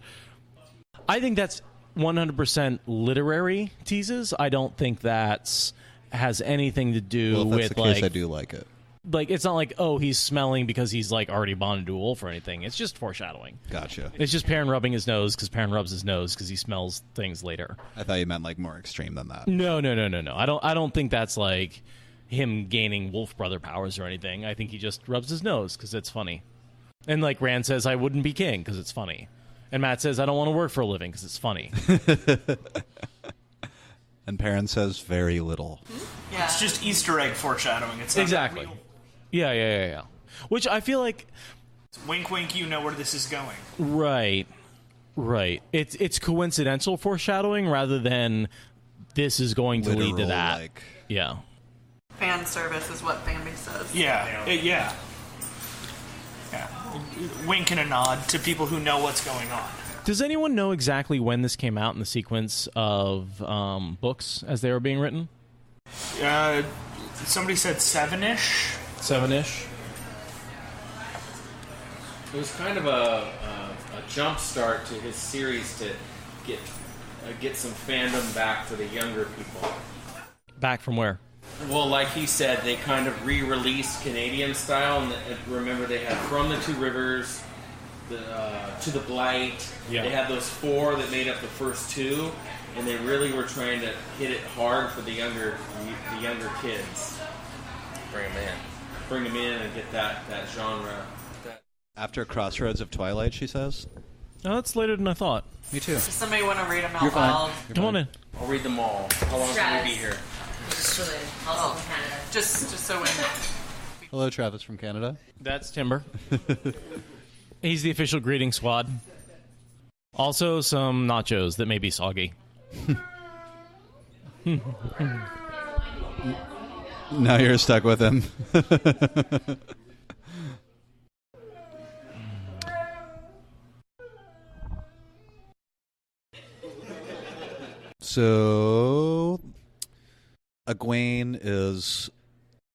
I think that's 100% literary teases. I don't think that has anything to do Well, if that's with, the case, like... I do like it. Like, it's not like, oh, he's smelling because he's, like, already bonded to a wolf or anything. It's just foreshadowing. Gotcha. It's just Perrin rubbing his nose because Perrin rubs his nose because he smells things later. I thought you meant, like, more extreme than that. No. I don't think that's, like... him gaining wolf brother powers or anything. I think he just rubs his nose because it's funny. And like Rand says, I wouldn't be king because it's funny. And Matt says, I don't want to work for a living because it's funny. And Perrin says very little. Yeah. It's just Easter egg foreshadowing. It's not exactly. real. Yeah. Which I feel like... Wink, wink, you know where this is going. Right. It's coincidental foreshadowing rather than this is going to lead to that. Like... Yeah. Fan service is what Bambi says. Yeah. Wink and a nod to people who know what's going on. Does anyone know exactly when this came out in the sequence of books as they were being written? Somebody said 7-ish. 7-ish? It was kind of a jump start to his series to get some fandom back to the younger people. Back from where? Well, like he said, they kind of re-released Canadian style, and remember they had From the Two Rivers, To the Blight. Yeah. They had those 4 that made up the first 2, and they really were trying to hit it hard for the younger kids. Bring them in and get that genre. After Crossroads of Twilight, she says. Oh, that's later than I thought. Me too. Does somebody want to read them out You're fine. loud? Come on in. I'll read them all. How long can we be here? Just related. Also from Canada. Just so we know. Hello, Travis from Canada. That's Timber. He's the official greeting squad. Also, some nachos that may be soggy. Now you're stuck with him. So, Egwene is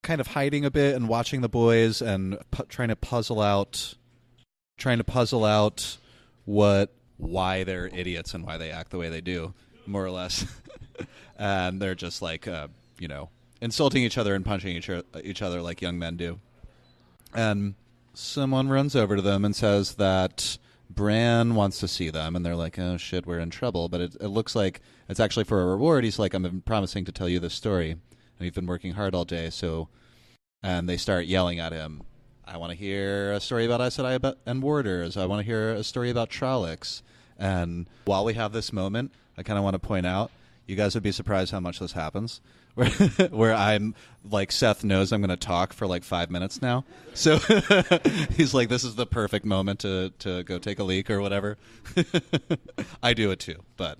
kind of hiding a bit and watching the boys and trying to puzzle out why they're idiots and why they act the way they do, more or less. And they're just like, insulting each other and punching each other like young men do. And someone runs over to them and says that Bran wants to see them, and they're like, oh shit, we're in trouble. But it looks like it's actually for a reward. He's like, I'm promising to tell you this story, and you've been working hard all day, so... And they start yelling at him, I want to hear a story about Aes Sedai and Warders. I want to hear a story about Trollocs. And while we have this moment, I kind of want to point out, you guys would be surprised how much this happens. where I'm like, Seth knows I'm going to talk for like 5 minutes now. So he's like, this is the perfect moment to go take a leak or whatever. I do it too, but.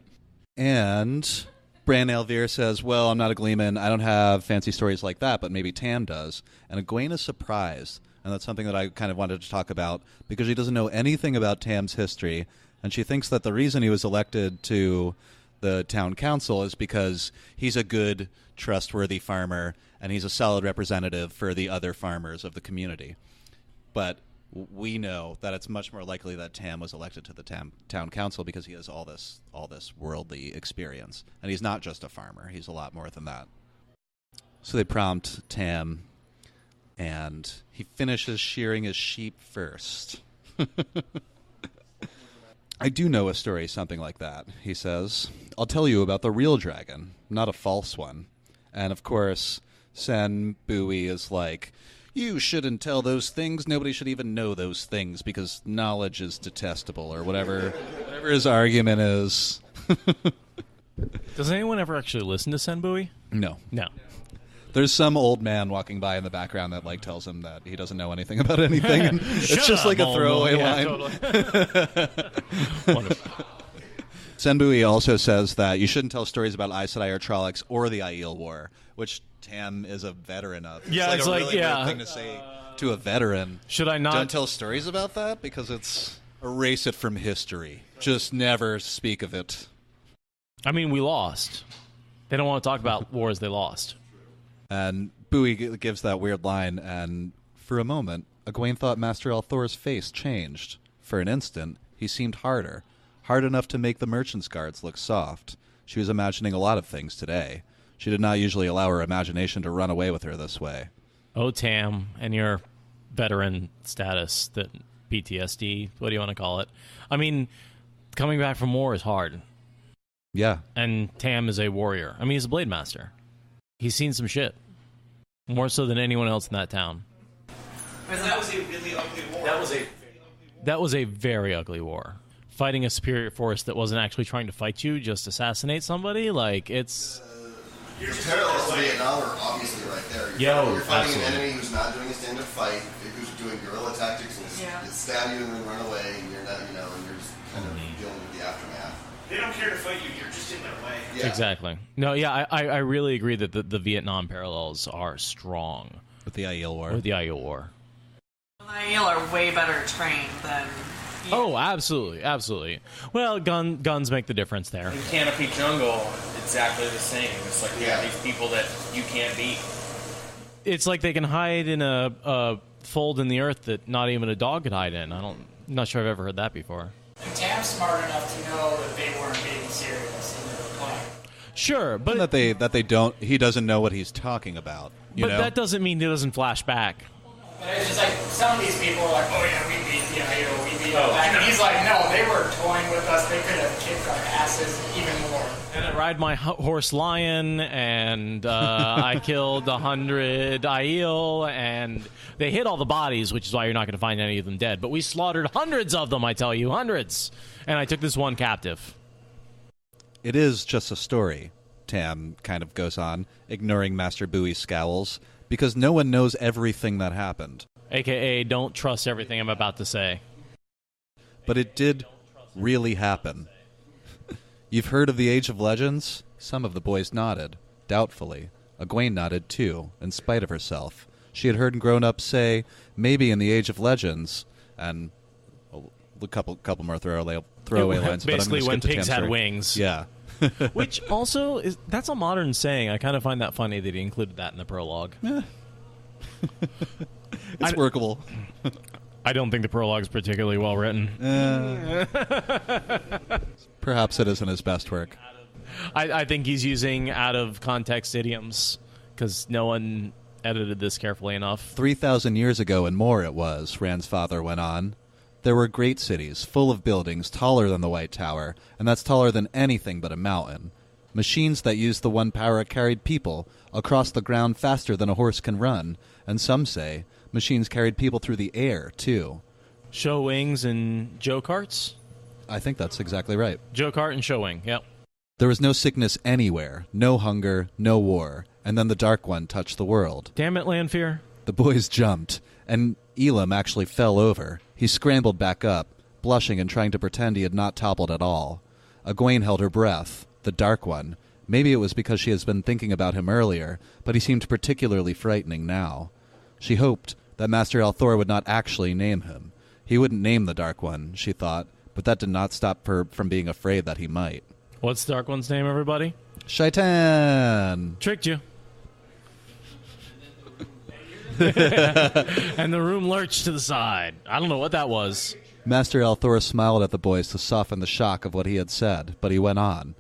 And Bran Alvear says, well, I'm not a Gleeman. I don't have fancy stories like that, but maybe Tam does. And Egwene is surprised. And that's something that I kind of wanted to talk about because she doesn't know anything about Tam's history. And she thinks that the reason he was elected to the town council is because he's a good, trustworthy farmer and he's a solid representative for the other farmers of the community. But we know that it's much more likely that Tam was elected to the town council because he has all this worldly experience. And he's not just a farmer. He's a lot more than that. So they prompt Tam, and he finishes shearing his sheep first. I do know a story something like that, he says. I'll tell you about the real dragon, not a false one. And, of course, Sen Bui is like, you shouldn't tell those things. Nobody should even know those things because knowledge is detestable, or whatever his argument is. Does anyone ever actually listen to Sen Bui? No. No. There's some old man walking by in the background that like tells him that he doesn't know anything about anything. And it's just like a throwaway line. Totally. Wonderful. Sen Bui also says that you shouldn't tell stories about Aes Sedai or Trollocs or the Aiel War, which Tam is a veteran of. Yeah, it's like a really weird thing to say to a veteran. Should I not? Don't tell stories about that because it's erase it from history. Just never speak of it. I mean, we lost. They don't want to talk about wars they lost. And Bui gives that weird line, and for a moment, Egwene thought Master Althor's face changed. For an instant, he seemed harder, hard enough to make the merchant's guards look soft. She was imagining a lot of things today. She did not usually allow her imagination to run away with her this way. Oh, Tam, and your veteran status, the PTSD, what do you want to call it? I mean, coming back from war is hard. Yeah. And Tam is a warrior. I mean, he's a blade master. He's seen some shit. More so than anyone else in that town. That was a really ugly war. That was a very ugly war. Fighting a superior force that wasn't actually trying to fight you, just assassinate somebody, like, it's... The parallels to Vietnam are obviously right there. You're fighting an enemy who's not doing a stand-up fight, who's doing guerrilla tactics and stab you and then run away, and you're not, and you're just kind of dealing with the aftermath. They don't care to fight you. You're just in their way. Yeah. Exactly. No, yeah, I really agree that the Vietnam parallels are strong. With the Aiel War. With the Aiel War. The Aiel are way better trained than... Oh, absolutely, absolutely. Well, guns make the difference there. In Canopy Jungle, exactly the same. It's like you have these people that you can't beat. It's like they can hide in a fold in the earth that not even a dog could hide in. I'm not sure I've ever heard that before. And Tam's smart enough to know that they weren't being serious in their plan. Sure, but that they don't. He doesn't know what he's talking about. You know? That doesn't mean he doesn't flash back. But it's just like some of these people are like, oh yeah, we beat the Aiel, we beat them back. And he's like, no, they were toying with us. They could have kicked our asses even more. And I ride my horse Lion, and I killed 100 Aiel, and they hit all the bodies, which is why you're not going to find any of them dead. But we slaughtered hundreds of them, I tell you, hundreds. And I took this one captive. It is just a story, Tam kind of goes on, ignoring Master Bui's scowls, because no one knows everything that happened. AKA, don't trust everything I'm about to say. But it did really happen. You've heard of the Age of Legends? Some of the boys nodded, doubtfully. Egwene nodded, too, in spite of herself. She had heard grown-ups say, maybe in the Age of Legends, and a couple more throwaway lines. Basically, but I'm when skip to pigs Tam's had story. wings. Yeah. Which also, that's a modern saying. I kind of find that funny that he included that in the prologue. It's workable. I don't think the prologue is particularly well written. Perhaps it isn't his best work. I think he's using out-of-context idioms because no one edited this carefully enough. 3,000 years ago and more it was, Rand's father went on. There were great cities, full of buildings taller than the White Tower, and that's taller than anything but a mountain. Machines that used the one power carried people across the ground faster than a horse can run, and some say machines carried people through the air, too. Show wings and Joe carts? I think that's exactly right. Joe cart and show wing, yep. There was no sickness anywhere, no hunger, no war. and then the Dark One touched the world. Damn it, Lanfear. The boys jumped, and Elam actually fell over. He scrambled back up, blushing and trying to pretend he had not toppled at all. Egwene held her breath. The Dark One. Maybe it was because she has been thinking about him earlier, but he seemed particularly frightening now. She hoped that Master Althor would not actually name him. He wouldn't name the Dark One, she thought, but that did not stop her from being afraid that he might. What's the Dark One's name, everybody? Shaitan! Tricked you. And the room lurched to the side. I don't know what that was. Master Althor smiled at the boys to soften the shock of what he had said, but he went on.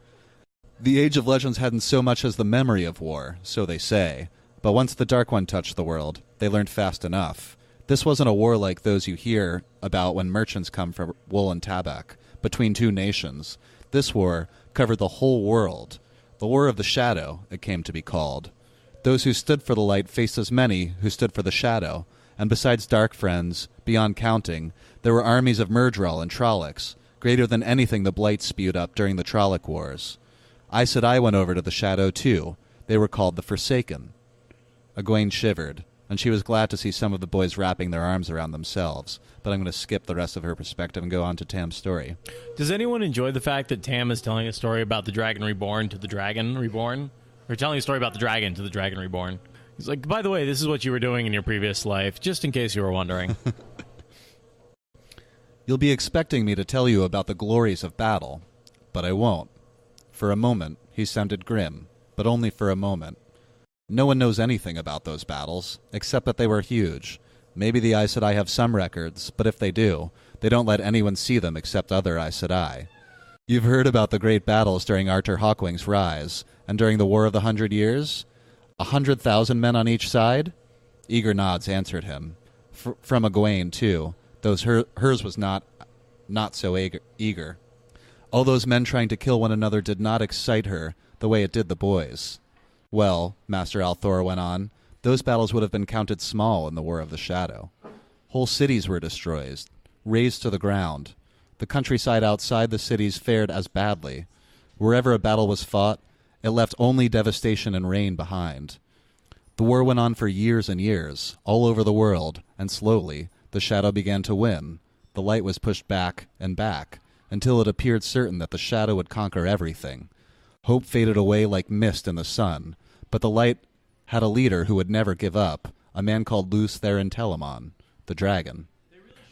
The Age of Legends hadn't so much as the memory of war, so they say. But once the Dark One touched the world, they learned fast enough. This wasn't a war like those you hear about when merchants come for wool and tabac, between two nations. This war covered the whole world. The War of the Shadow, it came to be called. Those who stood for the light faced as many who stood for the shadow, and besides dark friends, beyond counting, there were armies of Myrddraal and Trollocs, greater than anything the Blight spewed up during the Trolloc Wars. Aes Sedai went over to the shadow, too. They were called the Forsaken. Egwene shivered, and she was glad to see some of the boys wrapping their arms around themselves, but I'm going to skip the rest of her perspective and go on to Tam's story. Does anyone enjoy the fact that Tam is telling a story about the Dragon Reborn to the Dragon Reborn? Or telling a story about the dragon to the Dragon Reborn? He's like, by the way, this is what you were doing in your previous life, just in case you were wondering. You'll be expecting me to tell you about the glories of battle, but I won't. For a moment, he sounded grim, but only for a moment. No one knows anything about those battles, except that they were huge. Maybe the Aes Sedai have some records, but if they do, they don't let anyone see them except other Aes Sedai. You've heard about the great battles during Arthur Hawkwing's rise, and during the War of the 100 Years? 100,000 men on each side? Eager nods answered him. From Egwene, too, though hers was not so eager. All those men trying to kill one another did not excite her the way it did the boys. Well, Master Althor went on, those battles would have been counted small in the War of the Shadow. Whole cities were destroyed, razed to the ground. The countryside outside the cities fared as badly. Wherever a battle was fought, it left only devastation and rain behind. The war went on for years and years, all over the world, and slowly, the shadow began to win. The light was pushed back and back, until it appeared certain that the shadow would conquer everything. Hope faded away like mist in the sun, but the light had a leader who would never give up, a man called Lews Therin Telamon, the dragon.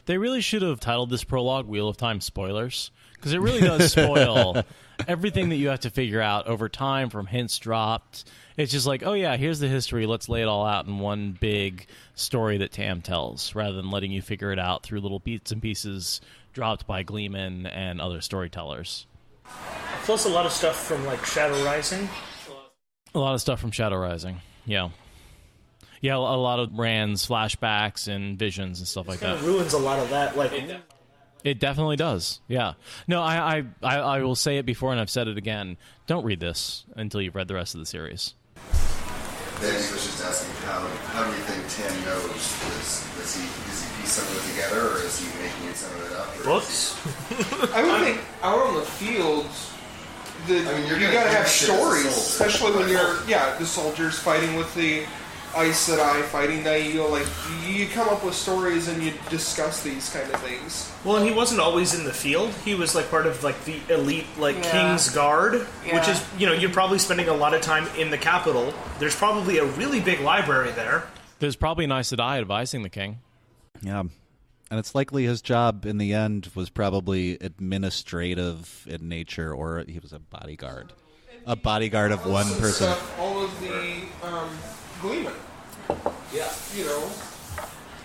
They really should have titled this prologue Wheel of Time Spoilers, because it really does spoil everything that you have to figure out over time from hints dropped. It's just like, oh yeah, here's the history, let's lay it all out in one big story that Tam tells, rather than letting you figure it out through little bits and pieces dropped by Gleeman and other storytellers. Plus a lot of stuff from, like, Shadow Rising. A lot of stuff from Shadow Rising, yeah. Yeah, a lot of Rand's flashbacks and visions and stuff like that. It ruins a lot of that. Like, it definitely does, yeah. No, I will say it before, and I've said it again. Don't read this until you've read the rest of the series. Danny was just asking, how do you think Tim knows? Does he piece some of it together, or is he making some of it up? Books? I would think out on the fields, you gotta have stories, especially when you're the soldiers fighting with the Aes Sedai, fighting Nael. Like, you come up with stories and you discuss these kind of things. Well, and he wasn't always in the field. He was like part of like the elite, King's Guard, which is, you're probably spending a lot of time in the capital. There's probably a really big library there. There's probably an Aes Sedai advising the king. Yeah. And it's likely his job in the end was probably administrative in nature, or he was a bodyguard. A bodyguard of one person. All of the Gleeman. Yeah.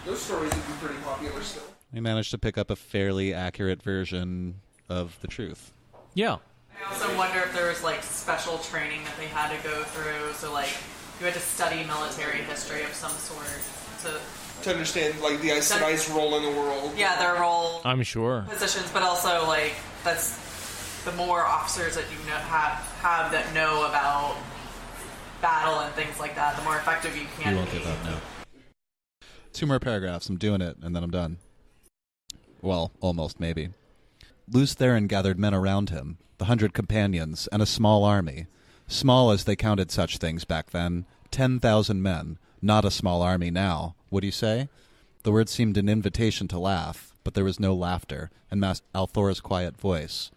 Those stories would be pretty popular still. He managed to pick up a fairly accurate version of the truth. Yeah. I also wonder if there was, special training that they had to go through. So, you had to study military history of some sort to understand, the Aes Sedai's role in the world. Yeah, their role. I'm sure. Positions, but also, that's the more officers that you have that know about battle and things like that, the more effective you can be. You won't give up now. 2 more paragraphs. I'm doing it, and then I'm done. Well, almost, maybe. Lews Therin gathered men around him, the 100 companions, and a small army. Small as they counted such things back then, 10,000 men, not a small army now. What do you say? The word seemed an invitation to laugh, but there was no laughter, and Althora's quiet voice.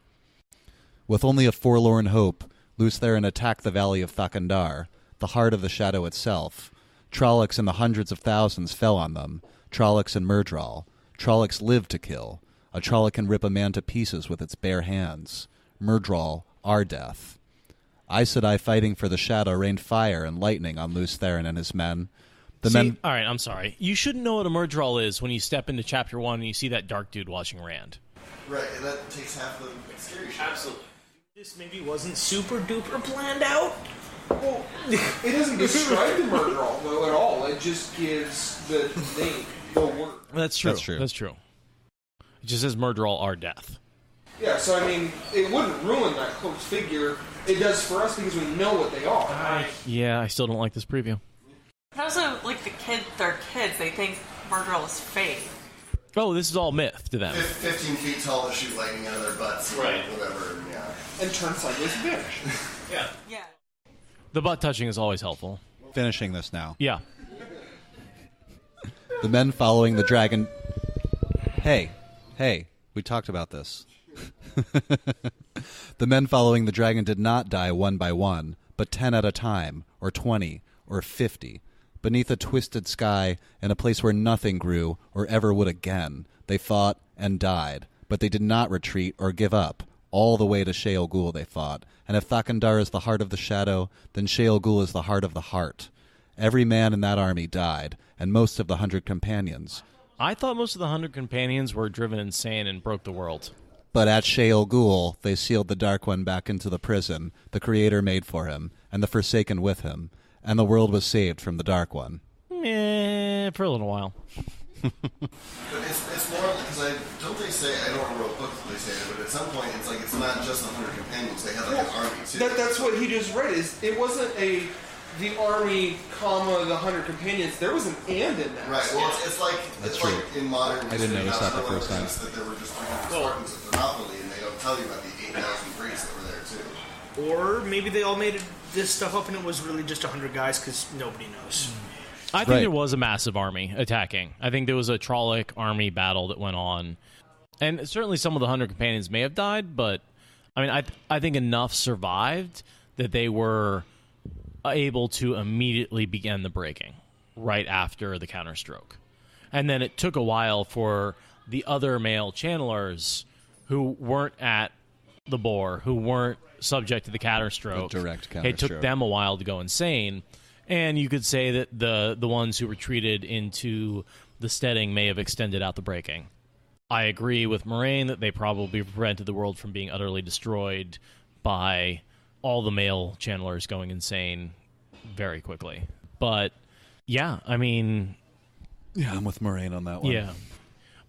With only a forlorn hope, Lews Therin attacked the valley of Thakandar, the heart of the shadow itself. Trollocs in the hundreds of thousands fell on them. Trollocs and Myrddraal. Trollocs live to kill. A Trolloc can rip a man to pieces with its bare hands. Myrddraal, our death. Aes Sedai fighting for the shadow rained fire and lightning on Lews Therin and his men. All right, I'm sorry. You shouldn't know what a Myrddraal is when you step into Chapter 1 and you see that dark dude watching Rand. Right, and that takes half the scary shit. Absolutely. This maybe wasn't super duper planned out. Well, it doesn't describe the Myrddraal, though, at all. It just gives the name, the word. That's true. That's true. It just says Myrddraal, our death. Yeah, so I mean, it wouldn't ruin that cloaked figure. It does for us because we know what they are. Yeah, I still don't like this preview. And also, like, they're kids. They think Myrddraal is fake. Oh, this is all myth to them. 15 feet tall to shoot lightning out of their butts. Right. Whatever, yeah. And turn sideways and vanish. Yeah. The butt touching is always helpful. Finishing this now. Yeah. The men following the dragon... Hey, we talked about this. The men following the dragon did not die one by one, but 10 at a time, or 20, or 50. Beneath a twisted sky, in a place where nothing grew, or ever would again, they fought and died, but they did not retreat or give up. All the way to Sheol Ghul they fought, and if Thakandar is the heart of the shadow, then Sheol Ghul is the heart of the heart. Every man in that army died, and most of the 100 companions. I thought most of the 100 companions were driven insane and broke the world. But at Sheol Ghul, they sealed the Dark One back into the prison the Creator made for him, and the Forsaken with him, and the world was saved from the Dark One. For a little while. But it's more because don't they say, I don't remember what book they say it, but at some point it's like it's not just the 100 companions, they have like an army too. That's what he just read. It wasn't the army, comma, the 100 companions. There was an and in that. Right. Well, it's like in modern. I didn't notice that the first time. That there were just 300 Spartans of Thermopylae, and they don't tell you about the 8,000 priests that were there too. Or maybe they all made this stuff up and it was really just 100 guys because nobody knows. I think there was a massive army attacking. I think there was a Trolloc army battle that went on. And certainly some of the 100 companions may have died, but I mean, I think enough survived that they were able to immediately begin the breaking right after the counterstroke. And then it took a while for the other male channelers who weren't at the bore, who weren't subject to the counterstroke. The direct counterstroke. It took them a while to go insane. And you could say that the ones who retreated into the steading may have extended out the breaking. I agree with Moraine that they probably prevented the world from being utterly destroyed by all the male channelers going insane very quickly. But, yeah, I mean... Yeah, I'm with Moraine on that one. Yeah.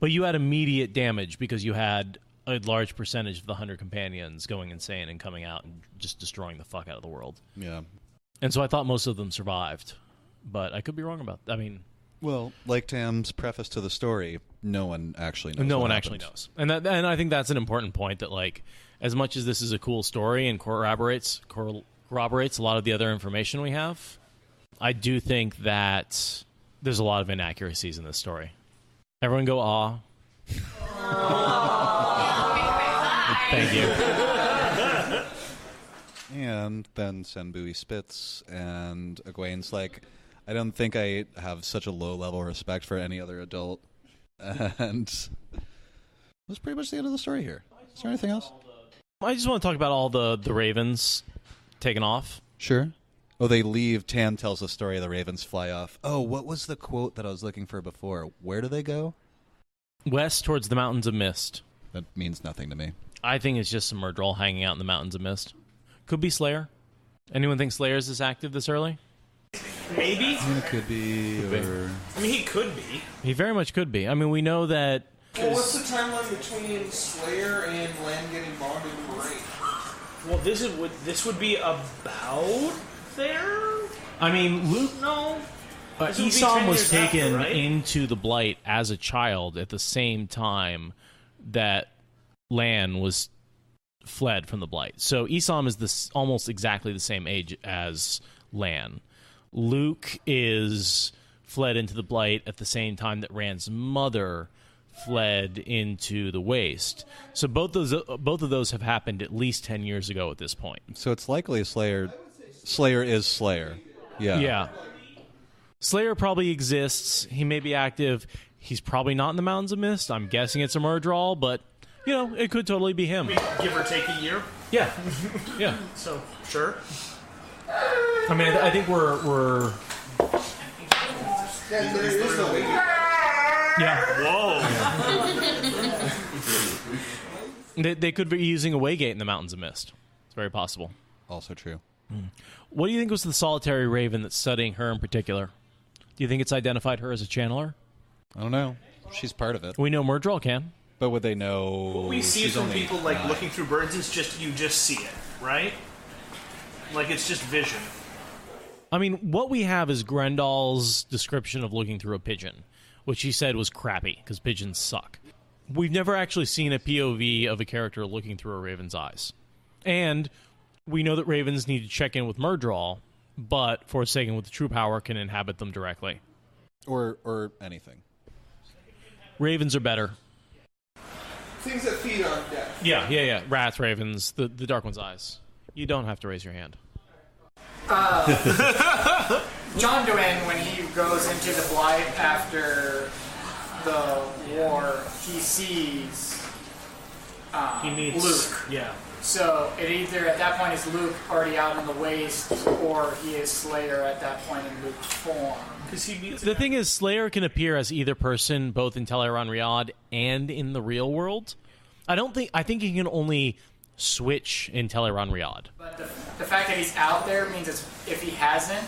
But you had immediate damage because you had a large percentage of the 100 companions going insane and coming out and just destroying the fuck out of the world. Yeah. And so I thought most of them survived, but I could be wrong about that. I mean... Well, like Tam's preface to the story, no one actually knows. No one actually knows. And I think that's an important point that, like, as much as this is a cool story and corroborates a lot of the other information we have, I do think that there's a lot of inaccuracies in this story. Everyone go, aw. Thank you. And then Senbui spits, and Egwene's like, I don't think I have such a low-level respect for any other adult. And that's pretty much the end of the story here. Is there anything else? I just want to talk about all the ravens taken off. Sure. Oh, they leave. Tan tells the story of the ravens fly off. Oh, what was the quote that I was looking for before? Where do they go? West towards the Mountains of Mist. That means nothing to me. I think it's just some Myrddraal hanging out in the Mountains of Mist. Could be Slayer. Anyone think Slayer is this active this early? Maybe. I mean, it could be. I mean, he could be. He very much could be. I mean, we know that... Well, what's the timeline between Slayer and Lan getting bonded to Moraine? Well, this would be about there? I mean, Luke... No. Esam was taken after, right? into the Blight as a child at the same time that Lan was fled from the Blight. So Esam is almost exactly the same age as Lan. Luke is fled into the Blight at the same time that Rand's mother fled into the Waste. So both of those have happened at least 10 years ago at this point. So it's likely Slayer is Slayer. Yeah. Yeah. Slayer probably exists. He may be active. He's probably not in the Mountains of Mist. I'm guessing it's a Murdral, but, it could totally be him. Give or take a year? Yeah. Yeah. So, sure. I mean, I think we're... Yeah. Whoa. They could be using a Waygate in the Mountains of Mist. It's very possible. Also true. What do you think was the solitary raven that's studying her in particular? Do you think it's identified her as a channeler? I don't know. She's part of it. We know Murdral can. But would they know? What we see from people looking through birds is you just see it, right? Like it's just vision. I mean, what we have is Grendal's description of looking through a pigeon, which he said was crappy because pigeons suck. We've never actually seen a POV of a character looking through a raven's eyes. And we know that ravens need to check in with Murdral, but Forsaken with the true power can inhabit them directly. Or anything. Ravens are better. Things that feed on death. Yeah. Rats, ravens, the Dark One's eyes. You don't have to raise your hand. Jonduin, when he goes into the Blight after the war, he sees he needs Luke. Yeah. So it either at that point is Luke already out in the Waste, or he is Slayer at that point in Luke's form. The thing is, Slayer can appear as either person, both in Tel'aran'rhiod and in the real world. I think he can only switch in Tel'aran'rhiod. But the fact that he's out there means if he hasn't,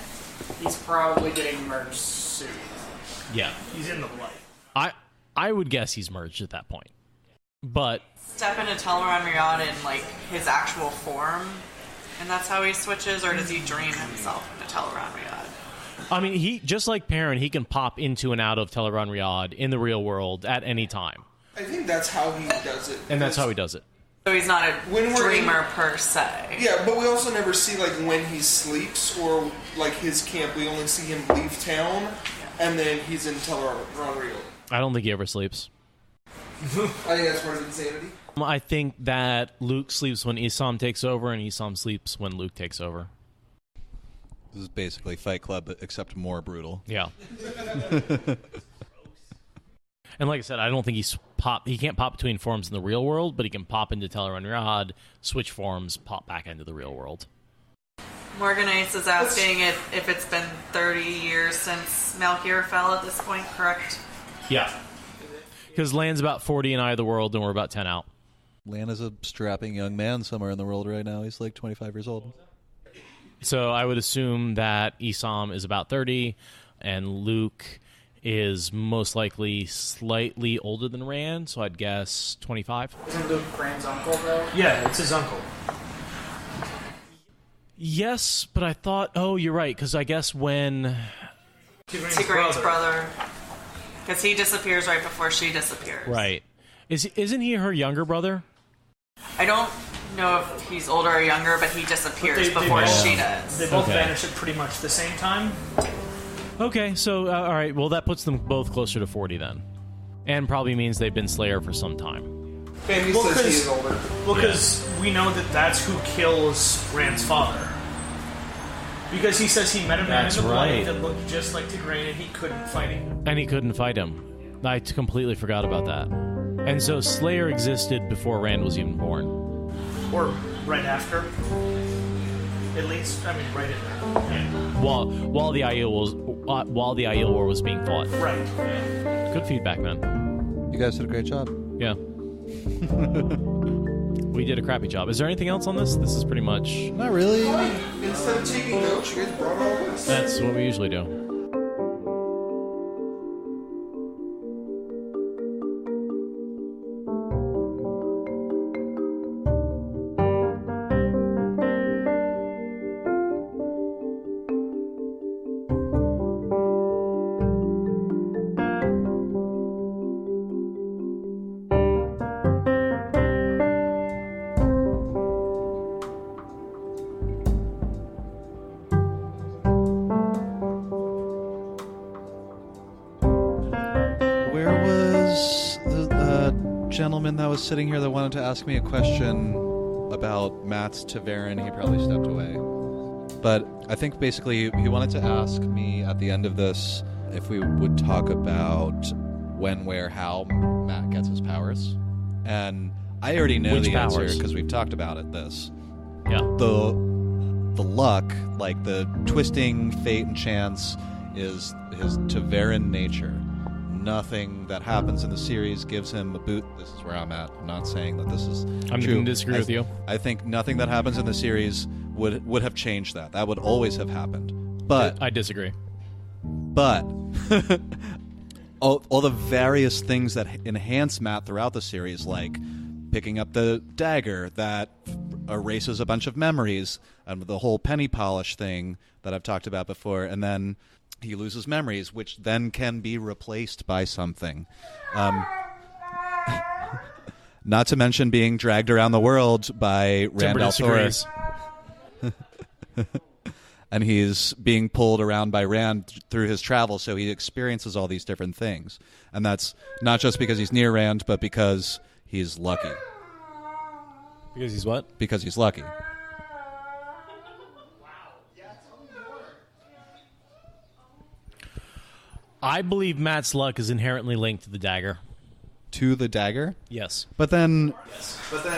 he's probably getting merged soon. Yeah. He's in the Blight. I would guess he's merged at that point. But Step into Tel'aran'rhiod in like his actual form, and that's how he switches, or does he dream himself into Tel'aran'rhiod? I mean, he just like Perrin, he can pop into and out of Tel'aran'rhiod in the real world at any time. I think that's how he does it. And that's how he does it. So he's not a dreamer per se. Yeah, but we also never see like when he sleeps or like his camp. We only see him leave town, and then he's in Tel'aran'rhiod. I don't think he ever sleeps. I think that's part of insanity. I think that Luke sleeps when Isam takes over, and Isam sleeps when Luke takes over. This is basically Fight Club, except more brutal. Yeah. And like I said, I don't think he can't pop between forms in the real world, but he can pop into Tel'aran'rhiod, switch forms, pop back into the real world. Morganace is asking if it's been 30 years since Malkier fell at this point, correct? Yeah. Because Lan's about 40 in Eye of the World, and we're about 10 out. Lan is a strapping young man somewhere in the world right now. He's like 25 years old. So I would assume that Isam is about 30, and Luke is most likely slightly older than Rand, so I'd guess 25. Isn't Luke Rand's uncle, though? Yeah, it's his uncle. Yes, but I thought, you're right, because I guess when... Tigraine's brother. Because he disappears right before she disappears. Right. Isn't he her younger brother? I don't know if he's older or younger, but he disappears before she does. They both vanish at pretty much the same time. Okay, so, all right, well, that puts them both closer to 40 then. And probably means they've been Slayer for some time. Family says he is older. Well, because we know that's who kills Rand's father. Because he says he met a man in the Blight that looked just like Tigraine, and he couldn't fight him. And he couldn't fight him. I completely forgot about that. And so Slayer existed before Rand was even born. Or right after. At least, I mean, right in there. Yeah. While the Aiel War was being fought. Right. Yeah. Good feedback, man. You guys did a great job. Yeah. We did a crappy job. Is there anything else on this? This is pretty much... Not really. Instead of taking notes, you guys brought all this. That's what we usually do. Where was the gentleman that was sitting here that wanted to ask me a question about Matt's Taverin? He probably stepped away. But I think basically he wanted to ask me at the end of this if we would talk about when, where, how Matt gets his powers. And I already know the answer because we've talked about it. Yeah. The luck, like the twisting fate and chance, is his Taverin nature. Nothing that happens in the series gives him a boot. This is where I'm at. I'm not saying that this is I'm true. going to disagree with you. I think nothing that happens in the series would have changed that. That would always have happened. But I disagree. But all the various things that enhance Matt throughout the series, like picking up the dagger that erases a bunch of memories, and the whole penny polish thing that I've talked about before, and then he loses memories, which then can be replaced by something. Not to mention being dragged around the world by Randall Thor. And he's being pulled around by Rand through his travels, so he experiences all these different things. And that's not just because he's near Rand, but because he's lucky. Because he's what? Because he's lucky. I believe Matt's luck is inherently linked to the dagger. To the dagger? Yes. But then...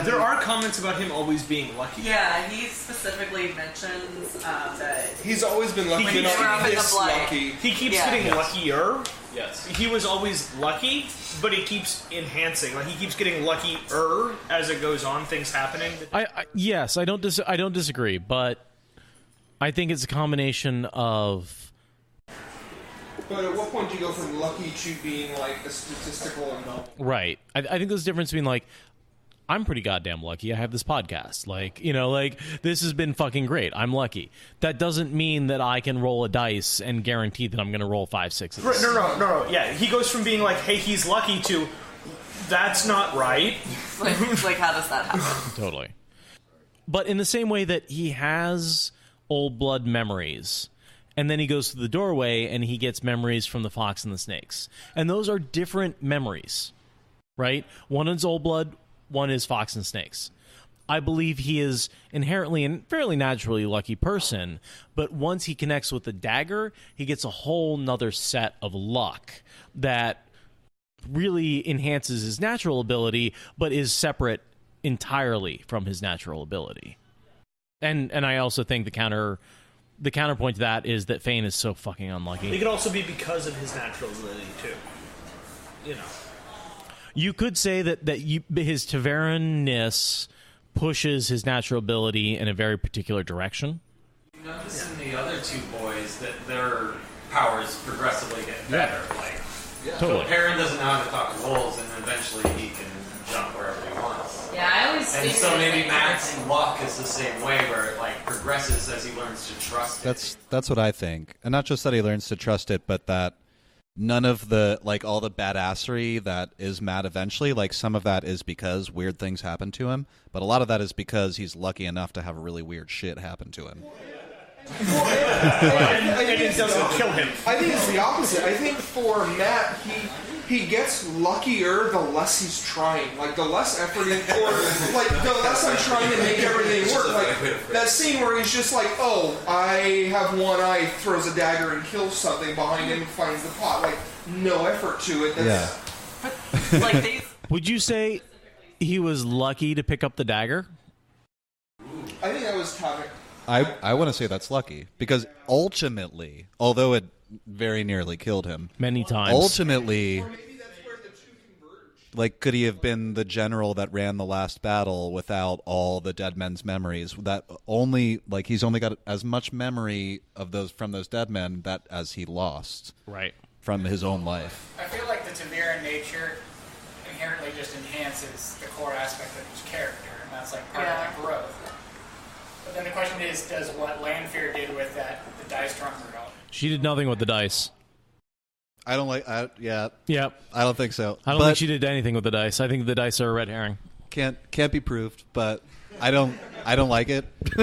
There are comments about him always being lucky. Yeah, he specifically mentions that... He's always been lucky. He keeps getting this lucky. He keeps getting luckier. Yes. He was always lucky, but he keeps enhancing. Like, he keeps getting luckier as it goes on, things happening. Yes, I don't disagree, but I think it's a combination of... But at what point do you go from lucky to being like a statistical anomaly? Right. I think there's a difference between like, I'm pretty goddamn lucky. I have this podcast. Like, this has been fucking great. I'm lucky. That doesn't mean that I can roll a dice and guarantee that I'm going to roll 5 6s. Right, no. Yeah, he goes from being like, hey, he's lucky to, that's not right. like, how does that happen? Totally. But in the same way that he has old blood memories, and then he goes to the doorway and he gets memories from the fox and the snakes. And those are different memories, right? One is old blood, one is fox and snakes. I believe he is inherently and fairly naturally lucky person, but once he connects with the dagger, he gets a whole nother set of luck that really enhances his natural ability, but is separate entirely from his natural ability. And I also think the counterpoint to that is that Fane is so fucking unlucky. It could also be because of his natural ability, too. You could say that his Taverin-ness pushes his natural ability in a very particular direction. You notice in the other two boys that their powers progressively get better. Totally. So Perrin doesn't know how to talk to wolves, and eventually he can jump wherever he wants. Yeah, I always. And so maybe Matt's luck is the same way, where it progresses as he learns to trust it. That's what I think, and not just that he learns to trust it, but that none of the all the badassery that is Matt eventually, some of that is because weird things happen to him, but a lot of that is because he's lucky enough to have really weird shit happen to him. And it doesn't kill him. I think it's the opposite. I think for Matt, he gets luckier the less he's trying. The less effort he pours, the less I'm trying to make everything work. That scene where he's just like, oh, I have one eye, throws a dagger and kills something behind him and finds the pot. No effort to it. Yeah. Would you say he was lucky to pick up the dagger? I think that was topic. I want to say that's lucky, because ultimately, although it very nearly killed him many times, ultimately, could he have been the general that ran the last battle without all the dead men's memories? That only he's only got as much memory of those from those dead men that as he lost, right, from his own life. I feel like the Taverin nature inherently just enhances the core aspect of his character, and that's part of that growth. But then the question is, does what Lanfear did with the dice trump or not? She did nothing with the dice. I don't yeah. I don't think so. I don't think she did anything with the dice. I think the dice are a red herring. Can't be proved, but I don't like it. I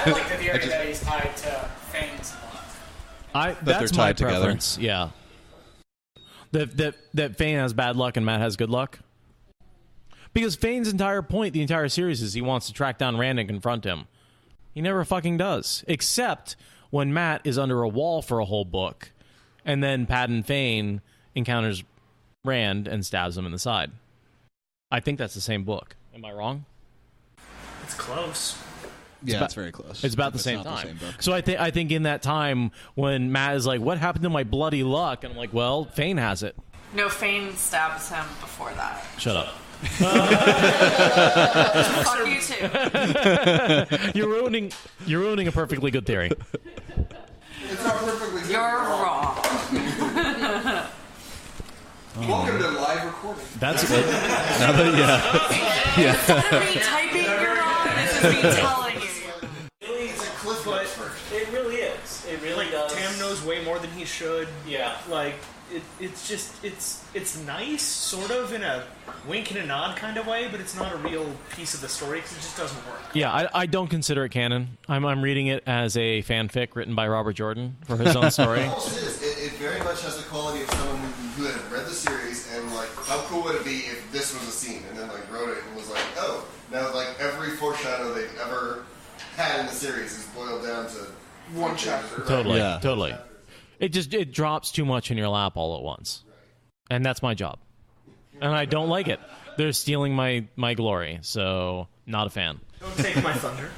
like the theory that he's tied to Fane's blood. That's they're my tied together. preference. Yeah. That Fane has bad luck and Matt has good luck? Because Fane's entire point, the entire series, is he wants to track down Rand and confront him. He never fucking does. Except when Matt is under a wall for a whole book, and then Padden Fane encounters Rand and stabs him in the side. I think that's the same book. Am I wrong? It's close. Yeah, it's very close. It's about the same time. So I think in that time when Matt is like, "What happened to my bloody luck?" and I'm like, "Well, Fane has it." No, Fane stabs him before that. Shut up. Fuck you too. You're ruining a perfectly good theory. It's not perfectly good. You're wrong. Welcome to live recording. That's good. Now that, yeah. Instead of me typing, you're on. It's just me telling you. It's a cliff notes version. It really is. It really does. Tam knows way more than he should. Yeah. Like, it's just, it's nice, sort of, in a wink and a nod kind of way, but it's not a real piece of the story because it just doesn't work. Yeah, I don't consider it canon. I'm reading it as a fanfic written by Robert Jordan for his own story. It very much has the quality of someone who had read the series and like, how cool would it be if this was a scene, and then like wrote it and was like, oh, now like every foreshadow they've ever had in the series is boiled down to one chapter. Totally, Yeah. totally. It drops too much in your lap all at once, and that's my job, and I don't like it. They're stealing my glory, so not a fan. Don't take my thunder.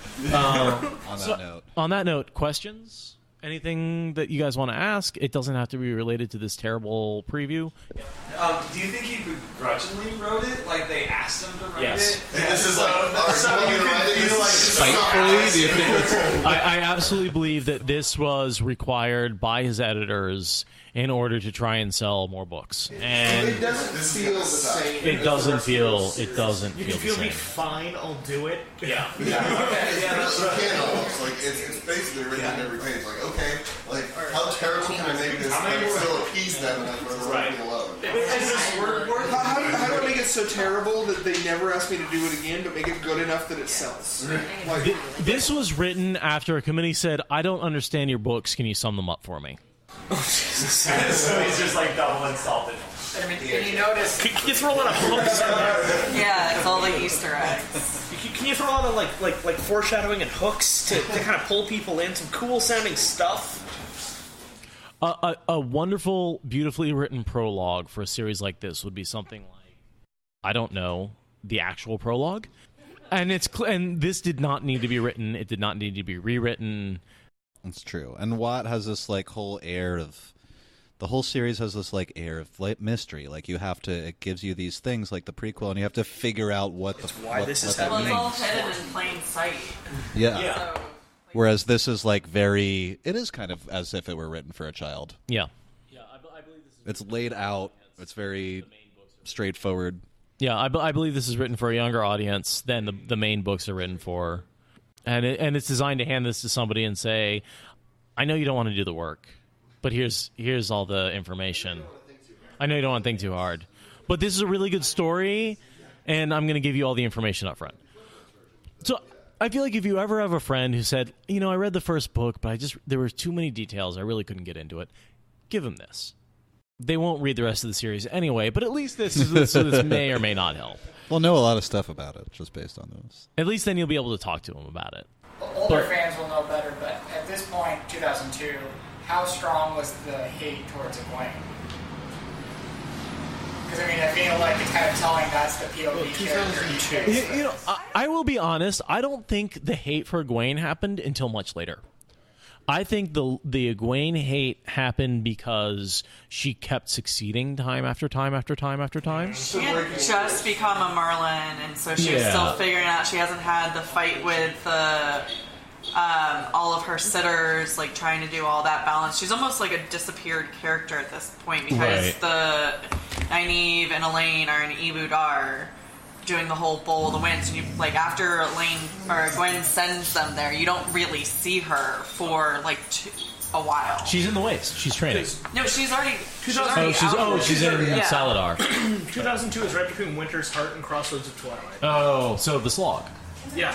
On that note, questions? Anything that you guys want to ask? It doesn't have to be related to this terrible preview. Do you think he begrudgingly wrote it? Like they asked him to write it? And this is like, spitefully? Do you think I absolutely believe that this was required by his editors in order to try and sell more books. And it doesn't feel the same. It doesn't feel. You can feel me fine. I'll do it. Yeah. You can almost like it's basically written on every page. Like, okay, like how terrible can I make this? And still appease them enough for the right alone. How do I make it so terrible that they never ask me to do it again, but make it good enough that it sells? Like, this was written after a committee said, "I don't understand your books. Can you sum them up for me?" Oh, Jesus. So he's just like double insulted. I mean, can you notice? Can you throw a lot of hooks in there? Yeah, it's all the Easter eggs. Can you throw a lot of like foreshadowing and hooks to kind of pull people in? Some cool sounding stuff. A wonderful, beautifully written prologue for a series like this would be something like, I don't know, the actual prologue, and and this did not need to be written. It did not need to be rewritten. It's true. And Watt has this like whole air of, the whole series has this like air of like, mystery. Like you have to, it gives you these things like the prequel, and you have to figure out what That's the why what, this what is that happening. Well, it's means. all hidden in plain sight. Yeah. So, Whereas this is like very, it is kind of as if it were written for a child. Yeah. I believe this is it's laid out. It's very straightforward. Yeah, I believe this is written for a younger audience than the main books are written for, and it's designed to hand this to somebody and say, I know you don't want to do the work, but here's all the information. I know you don't want to think too hard, but this is a really good story, and I'm going to give you all the information up front. So I feel like if you ever have a friend who said, I read the first book, but there were too many details, I really couldn't get into it, give them this. They won't read the rest of the series anyway, but at least this may or may not help. We'll know a lot of stuff about it just based on this. At least then you'll be able to talk to them about it. Older fans will know better, but at this point, 2002, how strong was the hate towards Egwene? Because I feel like it's kind of telling that's the POV character. I will be honest. I don't think the hate for Egwene happened until much later. I think the Egwene hate happened because she kept succeeding time after time after time after time. She had just become a Merlin, and so she was still figuring out. She hasn't had the fight with all of her sitters, like trying to do all that balance. She's almost like a disappeared character at this point because the Nynaeve and Elaine are in Ebu Dar doing the whole Bowl of the Winds, and you after Gwen sends them there, you don't really see her for a while. She's in the Waste. She's training. No, she's already. She's in Saladar. 2002 is right between Winter's Heart and Crossroads of Twilight. Oh, so the slog. Yeah.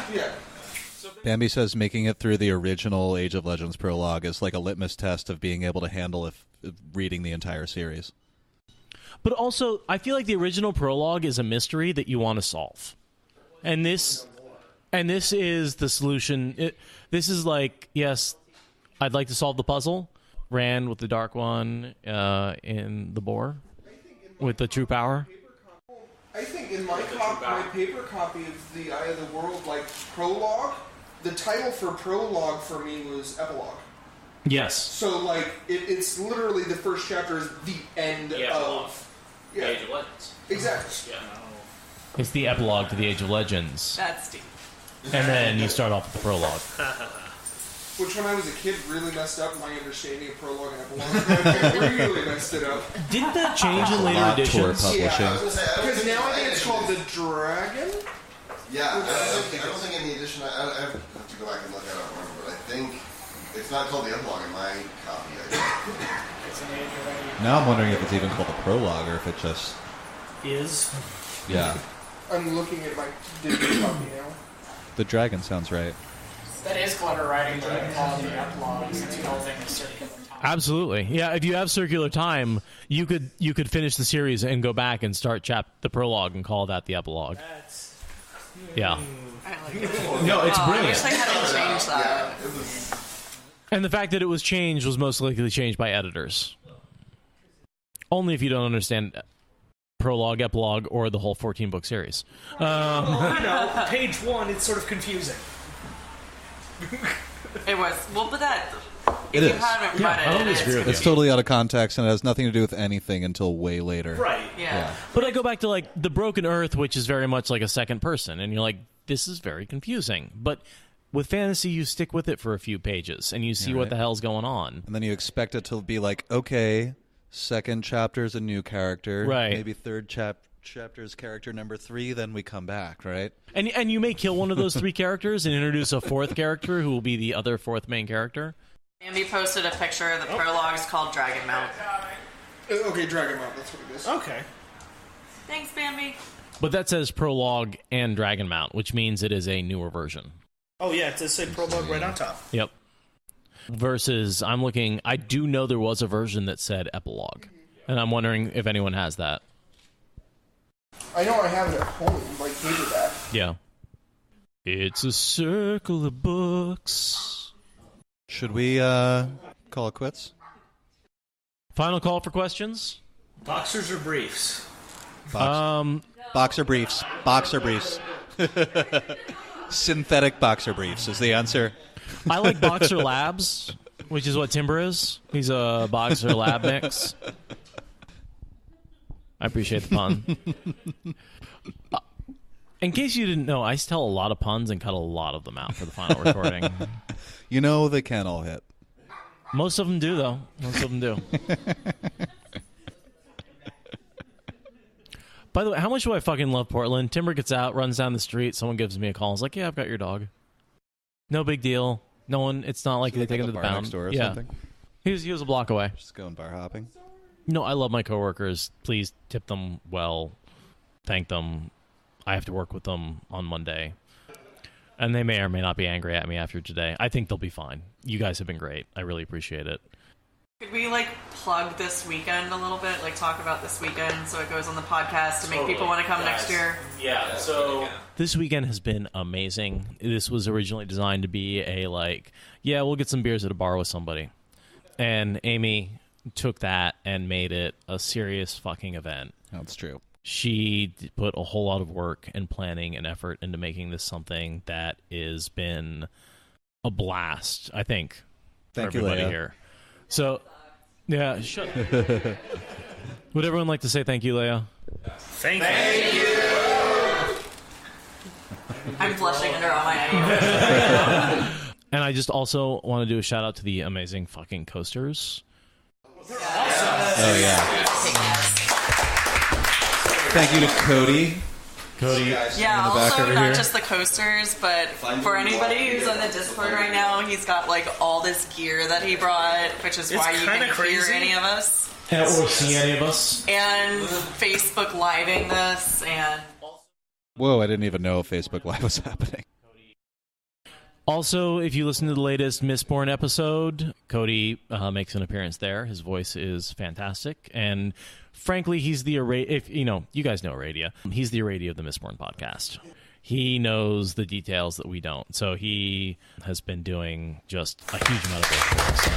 Bambi says making it through the original Age of Legends prologue is like a litmus test of being able to handle if reading the entire series. But also, I feel like the original prologue is a mystery that you want to solve, and this is the solution. This is like, yes, I'd like to solve the puzzle. Ran with the Dark One in the boar with the true power. I think in my paper copy of the Eye of the World, like prologue, the title for prologue for me was epilogue. Yes. So like it's literally the first chapter is the end of the Age of Legends. Exactly. Yeah. It's the epilogue to the Age of Legends. That's deep. And then you start off with the prologue. Which, when I was a kid, really messed up my understanding of prologue and epilogue. Really messed it up. Didn't that change in later editions? Yeah, because now I think it's called The Dragon? Yeah, I don't think in the edition, I have to go back and look, I don't remember, but I think it's not called the epilogue in my copy. It's an age already. Now I'm wondering if it's even called the prologue or if it just... Is? Yeah. I'm looking at my digital copy now. The Dragon sounds right. That is clever writing to call it the epilogue, since the whole thing is circular time. Absolutely. Yeah, if you have circular time, you could finish the series and go back and start the prologue and call that the epilogue. Yeah. I like it. No, it's brilliant. I wish they hadn't changed that. And the fact that it was changed was most likely changed by editors. Only if you don't understand prologue, epilogue, or the whole 14-book series. Page 1, it's sort of confusing. It was. Well, but that... It if is. you haven't read it, It's totally out of context and it has nothing to do with anything until way later. Right. Yeah. But I go back to like the Broken Earth, which is very much like a second person, and you're like, this is very confusing. But with fantasy, you stick with it for a few pages and you see what the hell's going on. And then you expect it to be like, okay, second chapter's a new character, right? Maybe third chapter's character number 3, then we come back, right? And you may kill one of those 3 characters and introduce a 4th character who will be the other 4th main character. Andy posted a picture of the prologue is called Dragon Mount. Okay, Dragon Mount, that's what it is. Okay. Thanks, Bambi. But that says prologue and Dragon Mount, which means it is a newer version. Oh yeah, it does say prologue right on top. Yep. Versus, I'm looking, I do know there was a version that said epilogue. And I'm wondering if anyone has that. I know I have it at home, like paperback. Yeah. It's a circle of books. Should we call it quits? Final call for questions? Boxers or briefs? Boxer briefs. Boxer briefs. Synthetic boxer briefs is the answer. I like Boxer Labs, which is what Timber is. He's a Boxer Lab mix. I appreciate the pun. In case you didn't know, I tell a lot of puns and cut a lot of them out for the final recording. You know they can't all hit. Most of them do, though. Most of them do. By the way, how much do I fucking love Portland? Timber gets out, runs down the street, someone gives me a call. It's like, yeah, I've got your dog. No big deal. No one, it's not like they take him to the pound. Next door or yeah. something? He was a block away. Just going bar hopping. No, I love my coworkers. Please tip them well. Thank them. I have to work with them on Monday. And they may or may not be angry at me after today. I think they'll be fine. You guys have been great. I really appreciate it. Could we, plug this weekend a little bit? Talk about this weekend so it goes on the podcast to make people want to come next year? Yeah, so... This weekend has been amazing. This was originally designed to be a, we'll get some beers at a bar with somebody. And Amy took that and made it a serious fucking event. That's true. She put a whole lot of work and planning and effort into making this something that has been a blast, I think, for everybody here. So, yeah, shut up. Would everyone like to say thank you, Leia? Thank you. I'm blushing under all my And I just also want to do a shout out to the amazing fucking coasters. They're awesome. Oh, yeah. Thank you to Cody. Cody. Yeah, also not just the coasters, but for anybody who's on the Discord right now, he's got all this gear that he brought, which is why you can hear any of us. Or see any of us. And Facebook Living this, and... Whoa, I didn't even know Facebook Live was happening. Also, if you listen to the latest Mistborn episode, Cody makes an appearance there. His voice is fantastic, and frankly, he's the if you guys know Aradia. He's the Aradia of the Mistborn podcast. He knows the details that we don't, so he has been doing just a huge amount of work for us.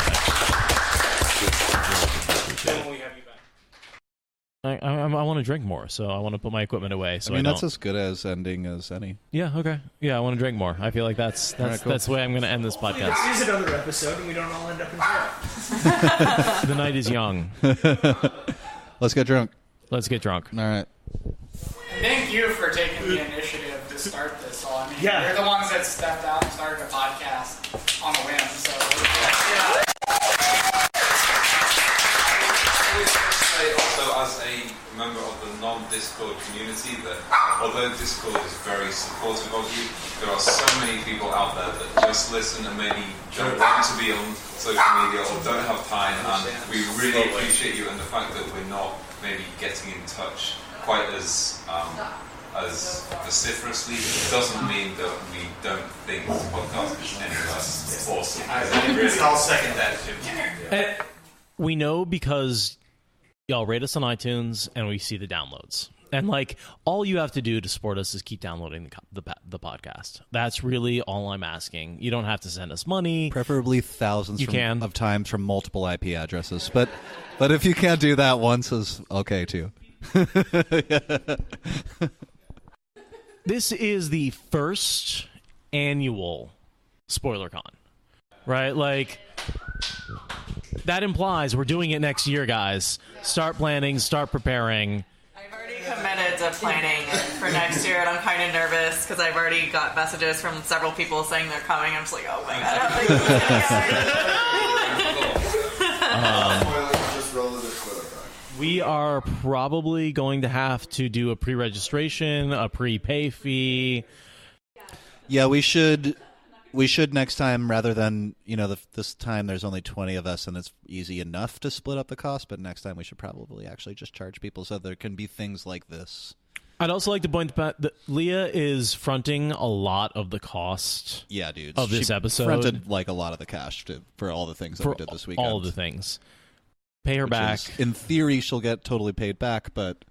I want to drink more, so I want to put my equipment away. So that's as good as ending as any. Yeah, okay. Yeah, I want to drink more. I feel like that's cool. That's the way I'm going to end this podcast. This is another episode, and we don't all end up in jail. The night is young. Let's get drunk. Let's get drunk. All right. Thank you for taking the initiative to start this all. I mean, Yeah. you're the ones that stepped out and started a podcast on a whim, so... Also, as a member of the non-Discord community, that although Discord is very supportive of you, there are so many people out there that just listen and maybe don't want to be on social media or don't have time, and we really appreciate you and the fact that we're not maybe getting in touch quite as vociferously doesn't mean that we don't think this podcast is any less awesome. I'll second that too. We know because y'all rate us on iTunes and we see the downloads. And all you have to do to support us is keep downloading the podcast. That's really all I'm asking. You don't have to send us money. Preferably thousands of times from multiple IP addresses. But if you can't do that once, is okay too. This is the first annual SpoilerCon, right? That implies we're doing it next year, guys. Start planning, start preparing. I've already committed to planning for next year, and I'm kind of nervous because I've already got messages from several people saying they're coming. I'm just like, oh my god, I don't think we are probably going to have to do a pre-registration, a pre-pay fee. Yeah, we should next time, rather than, this time there's only 20 of us and it's easy enough to split up the cost, but next time we should probably actually just charge people so there can be things like this. I'd also like to point out that Leah is fronting a lot of the cost of this episode. Fronted a lot of the cash for all the things that we did this weekend. All of the things. Pay her back. In theory, she'll get totally paid back, but...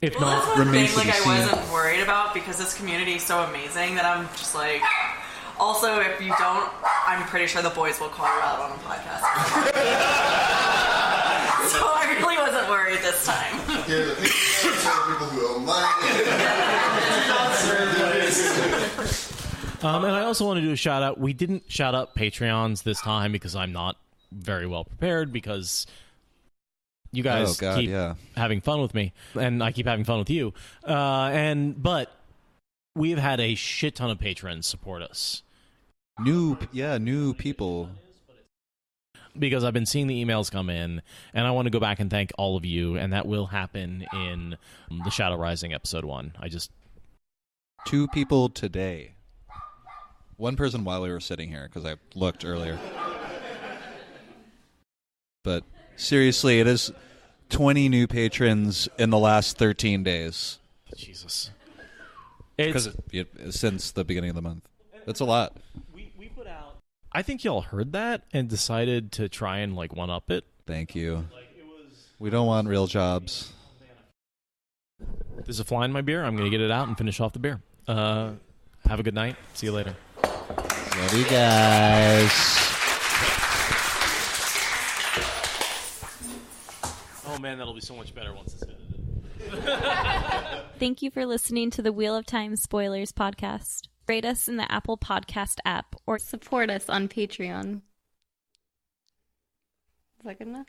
If not, not, remains to be seen. I wasn't worried about because this community is so amazing that I'm just like... Also, if you don't, I'm pretty sure the boys will call you out on a podcast. So I really wasn't worried this time. Yeah, the people who owe money. And I also want to do a shout out. We didn't shout out Patreons this time because I'm not very well prepared because you guys keep having fun with me and I keep having fun with you. But we've had a shit ton of patrons support us. New people. Because I've been seeing the emails come in, and I want to go back and thank all of you, and that will happen in the Shadow Rising episode 1. 2 people today. 1 person while we were sitting here, because I looked earlier. But seriously, it is 20 new patrons in the last 13 days. Jesus. Because since the beginning of the month. That's a lot. I think y'all heard that and decided to try and one-up it. Thank you. We don't want real jobs. There's a fly in my beer. I'm going to get it out and finish off the beer. Have a good night. See you later. Love you guys. Oh man, that'll be so much better once it's edited. Thank you for listening to the Wheel of Time Spoilers podcast. Rate us in the Apple Podcast app or support us on Patreon. Is that good enough?